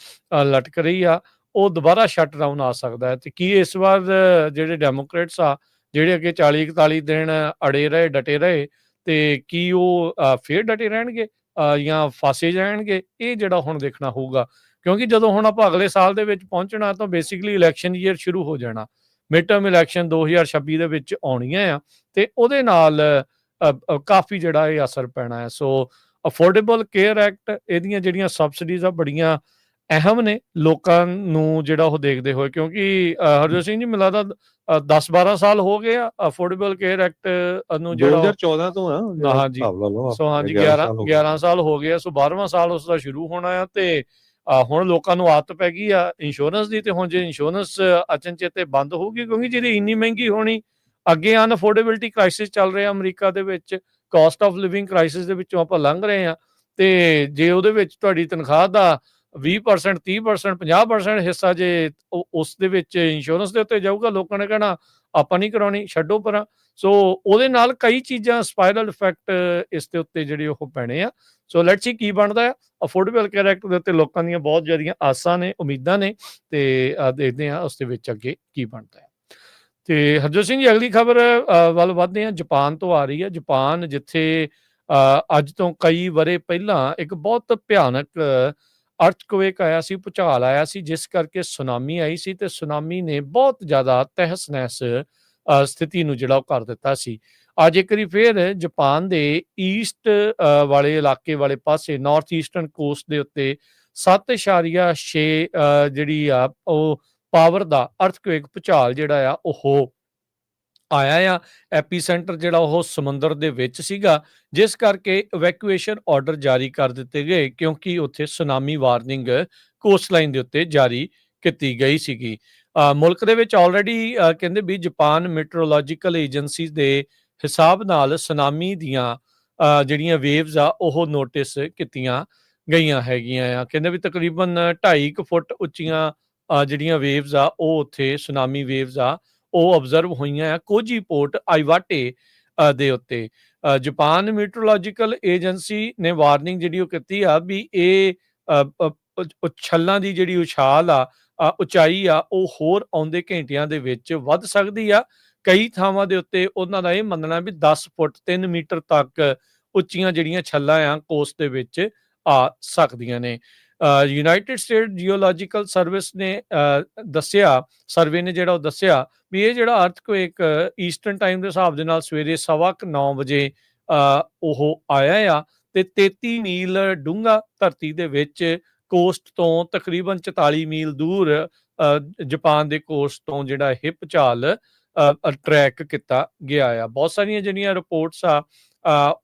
ਲਟਕ ਰਹੀ ਆ, ਉਹ ਦੁਬਾਰਾ ਸ਼ਟਡਾਊਨ ਆ ਸਕਦਾ ਹੈ। ਤੇ ਕੀ ਇਸ ਵਾਰ ਜਿਹੜੇ ਡੈਮੋਕ੍ਰੇਟਸ ਆ ਜਿਹੜੇ ਅੱਗੇ 40-41 ਦਿਨ ਅੜੇ ਰਹੇ, ਡਟੇ ਰਹੇ, ਤੇ ਕੀ ਉਹ ਫੇਰ ਡਟੇ ਰਹਿਣਗੇ ਜਾਂ ਫਾਸੇ ਜਾਣਗੇ, ਇਹ ਜਿਹੜਾ ਹੁਣ ਦੇਖਣਾ ਹੋਊਗਾ। ਕਿਉਂਕਿ ਜਦੋਂ ਹੁਣ ਆਪਾਂ ਅਗਲੇ ਸਾਲ ਦੇ ਵਿੱਚ ਪਹੁੰਚਣਾ ਤਾਂ ਬੇਸਿਕਲੀ ਇਲੈਕਸ਼ਨ ਈਅਰ ਸ਼ੁਰੂ ਹੋ ਜਾਣਾ। ਮਿਡ ਟਰਮ ਇਲੈਕਸ਼ਨ 2026 ਦੇ ਵਿੱਚ ਆਉਣੀਆਂ ਆ ਤੇ ਉਹਦੇ ਨਾਲ ਕਾਫੀ ਜਿਹੜਾ ਇਹ ਅਸਰ ਪੈਣਾ ਹੈ। ਸੋ ਅਫੋਰਡੇਬਲ ਕੇਅਰ ਐਕਟ, ਇਹਦੀਆਂ ਜਿਹੜੀਆਂ ਸਬਸਿਡੀਜ਼ ਆ ਬੜੀਆਂ ਅਹਿਮ ਨੇ ਲੋਕਾਂ ਨੂੰ ਜਿਹੜਾ ਉਹ ਦੇਖਦੇ ਹੋਏ, ਕਿਉਂਕਿ ਹਰਜੋਤ ਸਿੰਘ ਜੀ ਮੈਨੂੰ ਲੱਗਦਾ 10-12 ਸਾਲ ਹੋ ਗਏ ਆ ਅਫੋਰਡੇਬਲ ਕੇਅਰ ਐਕਟ ਨੂੰ ਜਿਹੜਾ 2014 ਤੋਂ ਆ ਜਿਹੜਾ ਹਾਂਜੀ ਹਿਸਾਬ ਲਾ ਲਓ ਸੋ ਹਾਂਜੀ 11 ਸਾਲ ਹੋ ਗਏ 11 ਸਾਲ ਹੋ ਗਏ ਆ। ਸੋ 12ਵਾਂ ਸਾਲ ਉਸ ਦਾ ਸ਼ੁਰੂ ਹੋਣਾ ਆ ਤੇ ਹੁਣ ਲੋਕਾਂ ਨੂੰ ਆਦਤ ਪੈ ਗਈ ਆ ਇੰਸ਼ੋਰੈਂਸ ਦੀ। ਤੇ ਹੁਣ ਜੇ ਇੰਸ਼ੋਰੈਂਸ ਅਚਨਚੇਤੇ ਬੰਦ ਹੋਊਗੀ, ਕਿਉਂਕਿ ਜਿਹੜੀ ਇੰਨੀ ਮਹਿੰਗੀ ਹੋਣੀ, ਅੱਗੇ ਅਨਅਫੋਰਡੇਬਿਲਟੀ ਕ੍ਰਾਈਸਿਸ ਚੱਲ ਰਿਹਾ ਅਮਰੀਕਾ ਦੇ ਵਿੱਚ, ਕਾਸਟ ਆਫ ਲਿਵਿੰਗ ਕ੍ਰਾਈਸਿਸ ਦੇ ਵਿੱਚੋਂ ਆਪਾਂ ਲੰਘ ਰਹੇ ਆ। ਤੇ ਜੇ ਉਹਦੇ ਵਿੱਚ ਤੁਹਾਡੀ ਤਨਖਾਹ ਦਾ 20% 30% 50% ਹਿੱਸਾ ਜੇ ਉਸ ਦੇ ਵਿੱਚ ਇੰਸ਼ੋਰੈਂਸ ਦੇ ਉੱਤੇ ਜਾਊਗਾ, ਲੋਕਾਂ ਨੇ ਕਹਿਣਾ ਆਪਾਂ ਨਹੀਂ ਕਰਾਉਣੀ, ਛੱਡੋ ਪਰਾਂ। ਸੋ ਉਹਦੇ ਨਾਲ ਕਈ ਚੀਜ਼ਾਂ ਸਪਾਇਰਲ ਇਫੈਕਟ ਇਸ ਦੇ ਉੱਤੇ ਜਿਹੜੇ ਉਹ ਪੈਣੇ ਆ। ਸੋ ਲੈਟਸ ਸੀ ਕੀ ਬਣਦਾ ਆ। ਅਫੋਰਡੇਬਲ ਕੇਅਰ ਐਕਟ ਦੇ ਉੱਤੇ ਲੋਕਾਂ ਦੀਆਂ ਬਹੁਤ ਜ਼ਿਆਦੀਆਂ ਆਸਾਂ ਨੇ, ਉਮੀਦਾਂ ਨੇ ਤੇ ਦੇਖਦੇ ਹਾਂ ਉਸ ਦੇ ਵਿੱਚ ਅੱਗੇ ਕੀ ਬਣਦਾ ਹੈ। ਤੇ ਹਰਜੋਤ ਸਿੰਘ ਜੀ, ਅਗਲੀ ਖਬਰ ਵੱਲ ਵੱਧਦੇ ਹਾਂ। ਜਾਪਾਨ ਤੋਂ ਆ ਰਹੀ ਹੈ। ਜਾਪਾਨ ਜਿੱਥੇ ਅੱਜ ਤੋਂ ਕਈ ਵਰ੍ਹੇ ਪਹਿਲਾਂ ਇੱਕ ਬਹੁਤ ਭਿਆਨਕ ਅਰਥਕੁਏਕ ਆਇਆ ਸੀ, ਭੂਚਾਲ ਆਇਆ ਸੀ, ਜਿਸ ਕਰਕੇ ਸੁਨਾਮੀ ਆਈ ਸੀ ਤੇ ਸੁਨਾਮੀ ਨੇ ਬਹੁਤ ਜ਼ਿਆਦਾ ਤਹਿਸ ਨਹਿਸ ਸਥਿਤੀ ਨੂੰ ਜਿਹੜਾ ਉਹ ਕਰ ਦਿੱਤਾ ਸੀ। ਅੱਜ ਇੱਕ ਵਾਰੀ ਫੇਰ ਜਾਪਾਨ ਦੇ ਈਸਟ ਵਾਲੇ ਇਲਾਕੇ ਵਾਲੇ ਪਾਸੇ, ਨਾਰਥ ਈਸਟਰਨ ਕੋਸਟ ਦੇ ਉੱਤੇ 7.6 ਜਿਹੜੀ ਆ ਉਹ ਪਾਵਰ ਦਾ ਅਰਥਕੁਏਕ ਭੂਚਾਲ ਜਿਹੜਾ ਆ ਉਹ ਆਇਆ ਆ। ਐਪੀਸੈਂਟਰ ਜਿਹੜਾ ਉਹ ਸਮੁੰਦਰ ਦੇ ਵਿੱਚ ਸੀਗਾ, ਜਿਸ ਕਰਕੇ ਇਵੈਕੂਏਸ਼ਨ ਆਰਡਰ ਜਾਰੀ ਕਰ ਦਿੱਤੇ ਗਏ, ਕਿਉਂਕਿ ਉੱਥੇ ਸੁਨਾਮੀ ਵਾਰਨਿੰਗ ਕੋਸਟਲਾਈਨ ਦੇ ਉੱਤੇ ਜਾਰੀ ਕੀਤੀ ਗਈ ਸੀਗੀ। ਮੁਲਕ ਦੇ ਵਿੱਚ ਆਲਰੇਡੀ ਕਹਿੰਦੇ ਵੀ ਜਾਪਾਨ ਮੈਟਰੋਲੋਜੀਕਲ ਏਜੰਸੀ ਦੇ ਹਿਸਾਬ ਨਾਲ ਸੁਨਾਮੀ ਦੀਆਂ ਜਿਹੜੀਆਂ ਵੇਵਜ਼ ਆ ਉਹ ਨੋਟਿਸ ਕੀਤੀਆਂ ਗਈਆਂ ਹੈਗੀਆਂ ਆ। ਕਹਿੰਦੇ ਵੀ ਤਕਰੀਬਨ 2.5 ਫੁੱਟ ਉੱਚੀਆਂ ਜਿਹੜੀਆਂ ਵੇਵਜ਼ ਆ ਉਹ ਉੱਥੇ ਸੁਨਾਮੀ ਵੇਵਜ਼ ਆ ਉਹ ਆਬਜ਼ਰਵ ਹੋਈਆਂ ਆ ਕੋਜੀ ਪੋਰਟ ਆਈਵਾਟੇ ਦੇ ਉੱਤੇ। ਜਾਪਾਨ ਮੈਟਰੋਲੋਜੀਕਲ ਏਜੰਸੀ ਨੇ ਵਾਰਨਿੰਗ ਜਿਹੜੀ ਉਹ ਕੀਤੀ ਆ ਵੀ ਇਹ ਛੱਲਾਂ ਦੀ ਜਿਹੜੀ ਉਛਾਲ ਆ, ਉਚਾਈ ਆ, ਉਹ ਹੋਰ ਆਉਂਦੇ ਘੰਟਿਆਂ ਦੇ ਵਿੱਚ ਵੱਧ ਸਕਦੀ ਆ। ਕਈ ਥਾਵਾਂ ਦੇ ਉੱਤੇ ਉਹਨਾਂ ਦਾ ਇਹ ਮੰਨਣਾ ਵੀ 10 ਫੁੱਟ 3 ਮੀਟਰ ਤੱਕ ਉੱਚੀਆਂ ਜਿਹੜੀਆਂ ਛੱਲਾਂ ਆ ਕੋਸਟ ਦੇ ਵਿੱਚ ਆ ਸਕਦੀਆਂ ਨੇ। ਯੂਨਾਈਟਿਡ ਸਟੇਟ ਜੀਓਲੋਜੀਕਲ ਸਰਵਿਸ ਨੇ ਦੱਸਿਆ, ਸਰਵੇ ਨੇ ਜਿਹੜਾ ਉਹ ਦੱਸਿਆ ਵੀ ਇਹ ਜਿਹੜਾ ਅਰਥਕੁਏਕ ਈਸਟਰਨ ਟਾਈਮ ਦੇ ਹਿਸਾਬ ਦੇ ਨਾਲ ਸਵੇਰੇ 9:15 ਵਜੇ ਉਹ ਆਇਆ ਆ ਤੇ 33 ਮੀਲ ਡੂੰਘਾ ਧਰਤੀ ਦੇ ਵਿੱਚ ਕੋਸਟ ਤੋਂ ਤਕਰੀਬਨ 44 ਮੀਲ ਦੂਰ ਜਾਪਾਨ ਦੇ ਕੋਸਟ ਤੋਂ ਜਿਹੜਾ ਇਹ ਭੂਚਾਲ ਟਰੈਕ ਕੀਤਾ ਗਿਆ ਆ। ਬਹੁਤ ਸਾਰੀਆਂ ਜਿਹੜੀਆਂ ਰਿਪੋਰਟਸ ਆ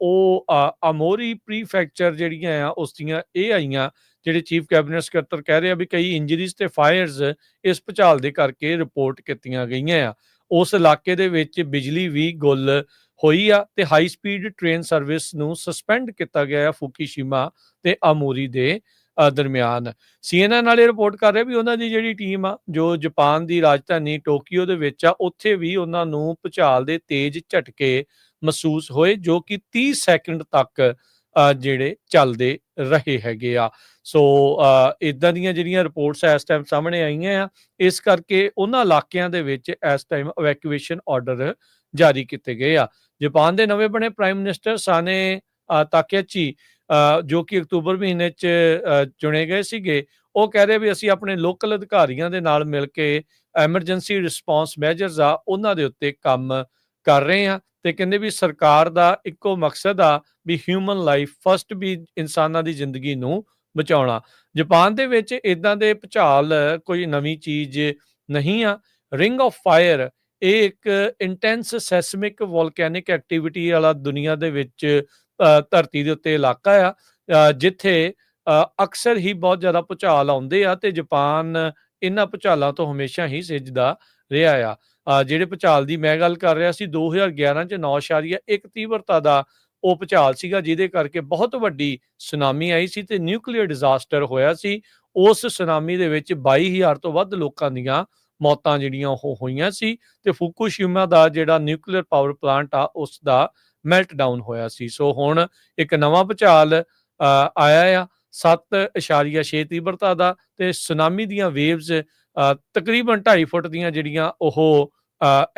ਉਹ ਅਮੋਰੀ ਪ੍ਰੀਫੈਕਚਰ ਜਿਹੜੀਆਂ ਆ ਉਸ ਦੀਆਂ ਇਹ ਆਈਆਂ, ਜਿਹੜੇ ਚੀਫ ਕੈਬਨਿਟ ਸਕੱਤਰ ਕਹਿ ਰਹੇ ਆ ਵੀ ਕਈ ਇੰਜਰੀਜ਼ ਤੇ ਫਾਇਰਸ ਇਸ ਭੂਚਾਲ ਦੇ ਕਰਕੇ ਰਿਪੋਰਟ ਕੀਤੀਆਂ ਗਈਆਂ ਆ। ਉਸ ਇਲਾਕੇ ਦੇ ਵਿੱਚ ਬਿਜਲੀ ਵੀ ਗੁੱਲ ਹੋਈ ਆ ਤੇ ਹਾਈ ਸਪੀਡ ਟ੍ਰੇਨ ਸਰਵਿਸ ਨੂੰ ਸਸਪੈਂਡ ਕੀਤਾ ਗਿਆ ਆ ਫੁਕੂਸ਼ੀਮਾ ਤੇ ਅਮੋਰੀ ਦੇ ਦਰਮਿਆਨ। CNN ਵਾਲੇ ਰਿਪੋਰਟ ਕਰ ਰਹੇ ਵੀ ਉਹਨਾਂ ਦੀ ਜਿਹੜੀ ਟੀਮ ਆ ਜੋ ਜਾਪਾਨ ਦੀ ਰਾਜਧਾਨੀ ਟੋਕੀਓ ਦੇ ਵਿੱਚ ਆ, ਉੱਥੇ ਵੀ ਉਹਨਾਂ ਨੂੰ ਭੂਚਾਲ ਦੇ ਤੇਜ਼ ਝਟਕੇ ਮਹਿਸੂਸ ਹੋਏ, ਜੋ ਕਿ 30 ਸੈਕਿੰਡ ਤੱਕ ਜਿਹੜੇ ਚੱਲਦੇ ਰਹੇ ਹੈਗੇ ਆ। ਸੋ ਇਦਾਂ ਦੀਆਂ ਜਿਹੜੀਆਂ ਰਿਪੋਰਟਸ ਇਸ ਟਾਈਮ ਸਾਹਮਣੇ ਆਈਆਂ ਆ, ਇਸ ਕਰਕੇ ਉਹਨਾਂ ਇਲਾਕਿਆਂ ਦੇ ਵਿੱਚ ਇਸ ਟਾਈਮ ਇਵੈਕੂਏਸ਼ਨ ਆਰਡਰ ਜਾਰੀ ਕੀਤੇ ਗਏ ਆ। ਜਾਪਾਨ ਦੇ ਨਵੇਂ ਬਣੇ ਪ੍ਰਾਈਮ ਮਿਨਿਸਟਰ ਸਾਨੇ ਤਾਕੇਚੀ, ਜੋ ਕਿ ਅਕਤੂਬਰ ਮਹੀਨੇ 'ਚ ਚੁਣੇ ਗਏ ਸੀਗੇ, ਉਹ ਕਹਿ ਰਹੇ ਵੀ ਅਸੀਂ ਆਪਣੇ ਲੋਕਲ ਅਧਿਕਾਰੀਆਂ ਦੇ ਨਾਲ ਮਿਲ ਕੇ ਐਮਰਜੈਂਸੀ ਰਿਸਪੌਂਸ ਮੈਜਰਸ ਆ ਉਹਨਾਂ ਦੇ ਉੱਤੇ ਕੰਮ ਕਰ ਰਹੇ ਆ ਤੇ ਕਹਿੰਦੇ ਵੀ ਸਰਕਾਰ ਦਾ ਇੱਕੋ ਮਕਸਦ ਆ ਵੀ ਹਿਊਮਨ ਲਾਈਫ ਫਸਟ, ਵੀ ਇਨਸਾਨਾਂ ਦੀ ਜ਼ਿੰਦਗੀ ਨੂੰ ਬਚਾਉਣਾ। ਜਾਪਾਨ ਦੇ ਵਿੱਚ ਇਦਾਂ ਦੇ ਭੂਚਾਲ ਕੋਈ ਨਵੀਂ ਚੀਜ਼ ਨਹੀਂ ਆ। ਰਿੰਗ ਆਫ ਫਾਇਰ ਇਹ ਇੱਕ ਇੰਟੈਂਸ ਸੈਸਮਿਕ ਵੋਲਕੈਨਿਕ ਐਕਟੀਵਿਟੀ ਵਾਲਾ ਦੁਨੀਆ ਦੇ ਵਿੱਚ ਧਰਤੀ ਦੇ ਉੱਤੇ ਇਲਾਕਾ ਆ ਜਿੱਥੇ ਅਕਸਰ ਹੀ ਬਹੁਤ ਜ਼ਿਆਦਾ ਭੂਚਾਲ ਆਉਂਦੇ ਆ ਤੇ ਜਾਪਾਨ ਇਹਨਾਂ ਭੂਚਾਲਾਂ ਤੋਂ ਹਮੇਸ਼ਾ ਹੀ ਸਿੱਝਦਾ ਰਿਹਾ ਆ। ਜਿਹੜੇ ਭੂਚਾਲ ਦੀ ਮੈਂ ਗੱਲ ਕਰ ਰਿਹਾ ਸੀ 2011 ਚ 9.1 ਤੀਬਰਤਾ ਦਾ ਉਹ ਭੂਚਾਲ ਸੀਗਾ, ਜਿਹਦੇ ਕਰਕੇ ਬਹੁਤ ਵੱਡੀ ਸੁਨਾਮੀ ਆਈ ਸੀ ਤੇ ਨਿਊਕਲੀਅਰ ਡਿਜ਼ਾਸਟਰ ਹੋਇਆ ਸੀ। ਉਸ ਸੁਨਾਮੀ ਦੇ ਵਿੱਚ 22,000 ਤੋਂ ਵੱਧ ਲੋਕਾਂ ਦੀਆਂ ਮੌਤਾਂ ਜਿਹੜੀਆਂ ਉਹ ਹੋਈਆਂ ਸੀ ਤੇ ਫੁਕੂਸ਼ੀਮਾ ਦਾ ਜਿਹੜਾ ਨਿਊਕਲੀਅਰ ਪਾਵਰ ਪਲਾਂਟ ਆ ਉਸ ਦਾ ਮੈਲਟ ਡਾਊਨ ਹੋਇਆ ਸੀ। ਸੋ ਹੁਣ ਇੱਕ ਨਵਾਂ ਭੂਚਾਲ ਆਇਆ ਆ 7.6 ਤੀਬਰਤਾ ਦਾ ਤੇ ਸੁਨਾਮੀ ਦੀਆਂ ਵੇਵਜ਼ ਤਕਰੀਬਨ 2.5 ਫੁੱਟ ਦੀਆਂ ਜਿਹੜੀਆਂ ਉਹ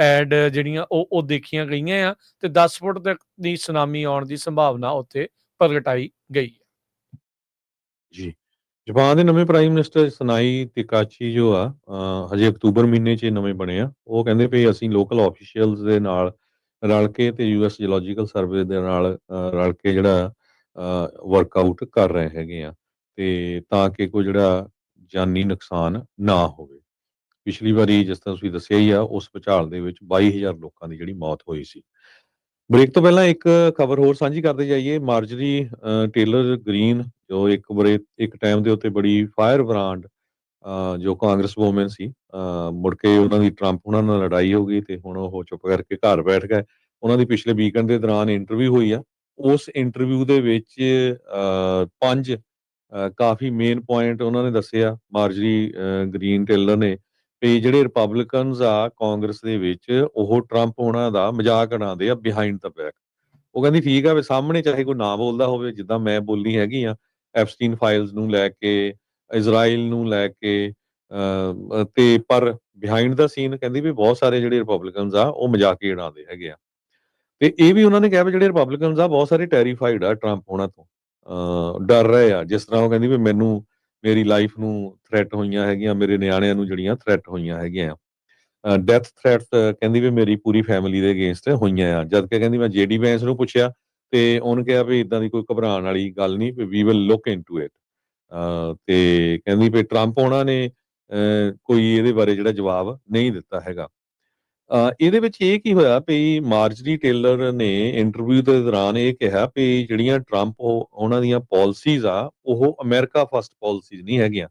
ਐਡ ਜਿਹੜੀਆਂ ਉਹ ਦੇਖੀਆਂ ਗਈਆਂ ਆ ਤੇ 10 ਫੁੱਟ ਤੱਕ ਦੀ ਸੁਨਾਮੀ ਆਉਣ ਦੀ ਸੰਭਾਵਨਾ ਉੱਥੇ ਪ੍ਰਗਟਾਈ ਗਈ ਹੈ। ਜੀ। ਜਾਪਾਨ ਦੇ ਨਵੇਂ ਪ੍ਰਾਈਮ ਮਿਨਿਸਟਰ ਸਨਾਈ ਤਕਾਚੀ ਜੋ ਆ ਹਜੇ ਅਕਤੂਬਰ ਮਹੀਨੇ 'ਚ ਇਹ ਨਵੇਂ ਬਣੇ ਆ। ਉਹ ਕਹਿੰਦੇ ਵੀ ਅਸੀਂ ਲੋਕਲ ਆਫੀਸ਼ੀਅਲਸ ਦੇ ਨਾਲ ਰਲ ਕੇ ਤੇ ਯੂਐਸ ਜਿਓਲੋਜੀਕਲ ਸਰਵੇ ਦੇ ਨਾਲ ਰਲ ਕੇ ਜਿਹੜਾ ਵਰਕਆਊਟ ਕਰ ਰਹੇ ਹੈਗੇ ਆ ਤੇ ਤਾਂ ਕਿ ਕੋਈ ਜਿਹੜਾ ਜਾਨੀ ਨੁਕਸਾਨ ਨਾ ਹੋਵੇ। ਪਿਛਲੀ ਵਾਰੀ ਜਿਸ ਤਰ੍ਹਾਂ ਤੁਸੀਂ ਦੱਸਿਆ ਹੀ ਆ ਉਸ ਭੁਚਾਲ ਦੇ ਵਿੱਚ 22,000 ਲੋਕਾਂ ਦੀ ਜਿਹੜੀ ਮੌਤ ਹੋਈ ਸੀ। ਬ੍ਰੇਕ ਤੋਂ ਪਹਿਲਾਂ ਇੱਕ ਖਬਰ ਹੋਰ ਸਾਂਝੀ ਕਰਦੇ ਜਾਈਏ। ਮਾਰਜਰੀ ਟੇਲਰ ਗ੍ਰੀਨ ਜੋ ਇੱਕ ਟਾਈਮ ਦੇ ਉੱਤੇ ਬੜੀ ਫਾਇਰ ਬ੍ਰਾਂਡ ਜੋ ਕਾਂਗਰਸ ਵੂਮਨ ਸੀ, ਮੁੜ ਕੇ ਉਹਨਾਂ ਦੀ ਟਰੰਪ ਉਹਨਾਂ ਨਾਲ ਲੜਾਈ ਹੋ ਗਈ ਤੇ ਹੁਣ ਉਹ ਚੁੱਪ ਕਰਕੇ ਘਰ ਬੈਠ ਗਏ। ਉਹਨਾਂ ਦੀ ਪਿਛਲੇ ਵੀਕਐਂਡ ਦੇ ਦੌਰਾਨ ਇੰਟਰਵਿਊ ਹੋਈ ਆ। ਉਸ ਇੰਟਰਵਿਊ ਦੇ ਵਿੱਚ 5 ਕਾਫੀ ਮੇਨ ਪੁਆਇੰਟ ਉਹਨਾਂ ਨੇ ਦੱਸੇ ਆ, ਮਾਰਜਰੀ ਗ੍ਰੀਨ ਟੇਲਰ ਨੇ, ਵੀ ਜਿਹੜੇ ਰਿਪਬਲਿਕਨਸ ਆ ਕਾਂਗਰਸ ਦੇ ਵਿੱਚ ਉਹ ਟਰੰਪ ਉਹਨਾਂ ਦਾ ਮਜ਼ਾਕ ਉਡਾਉਂਦੇ ਆ ਬਿਹਾਈਂਡ ਦਾ ਬੈਕ। ਉਹ ਕਹਿੰਦੀ ਠੀਕ ਆ ਵੀ ਸਾਹਮਣੇ ਚਾਹੇ ਕੋਈ ਨਾ ਬੋਲਦਾ ਹੋਵੇ ਜਿੱਦਾਂ ਮੈਂ ਬੋਲੀ ਹੈਗੀ ਆ ਐਪਸਟੀਨ ਫਾਈਲਸ ਨੂੰ ਲੈ ਕੇ, ਇਜ਼ਰਾਈਲ ਨੂੰ ਲੈ ਕੇ, ਤੇ ਪਰ ਬਿਹਾਈਂਡ ਦਾ ਸੀਨ ਕਹਿੰਦੀ ਵੀ ਬਹੁਤ ਸਾਰੇ ਜਿਹੜੇ ਰਿਪਬਲਿਕਨਸ ਆ ਉਹ ਮਜ਼ਾਕ ਹੀ ਉਡਾਉਂਦੇ ਹੈਗੇ ਆ। ਤੇ ਇਹ ਵੀ ਉਹਨਾਂ ਨੇ ਕਿਹਾ ਵੀ ਜਿਹੜੇ ਰਿਪਬਲਿਕਨਸ ਆ ਬਹੁਤ ਸਾਰੇ ਟੈਰੀਫਾਈਡ ਆ ਟਰੰਪ ਹੋਣਾ ਤੋਂ, ਡਰ ਰਹੇ ਆ। ਜਿਸ ਤਰ੍ਹਾਂ ਉਹ ਕਹਿੰਦੀ ਵੀ ਮੈਨੂੰ ਮੇਰੀ ਲਾਈਫ ਨੂੰ ਥ੍ਰੈਟ ਹੋਈਆਂ ਹੈਗੀਆਂ, ਮੇਰੇ ਨਿਆਣਿਆਂ ਨੂੰ ਜਿਹੜੀਆਂ ਥ੍ਰੈਟ ਹੋਈਆਂ ਹੈਗੀਆਂ, ਡੈਥ ਥ੍ਰੈਟਸ ਕਹਿੰਦੀ ਵੀ ਮੇਰੀ ਪੂਰੀ ਫੈਮਿਲੀ ਦੇ ਅਗੇਂਸਟ ਹੋਈਆਂ ਆ। ਜਦ ਕਿ ਕਹਿੰਦੀ ਮੈਂ ਜੇਡੀ ਵੈਂਸ ਨੂੰ ਪੁੱਛਿਆ ਤੇ ਉਹਨੇ ਕਿਹਾ ਵੀ ਇਦਾਂ ਦੀ ਕੋਈ ਘਬਰਾਉਣ ਵਾਲੀ ਗੱਲ ਨਹੀਂ, we will look into it. ਤੇ ਕਹਿੰਦੀ ਵੀ ਟਰੰਪ ਉਹਨਾਂ ਨੇ ਕੋਈ ਇਹਦੇ ਬਾਰੇ ਜਿਹੜਾ ਜਵਾਬ ਨਹੀਂ ਦਿੱਤਾ ਹੈਗਾ। ਇਹਦੇ ਵਿੱਚ ਇਹ ਕੀ ਹੋਇਆ ਵੀ ਮਾਰਜਰੀ ਟੇਲਰ ਨੇ ਇੰਟਰਵਿਊ ਦੇ ਦੌਰਾਨ ਇਹ ਕਿਹਾ ਵੀ ਜਿਹੜੀਆਂ ਟਰੰਪ ਉਹਨਾਂ ਦੀਆਂ ਪਾਲਿਸੀਜ਼ ਆ ਉਹ ਅਮਰੀਕਾ ਫਸਟ ਪਾਲਿਸੀਜ਼ ਨਹੀਂ ਹੈਗੀਆਂ।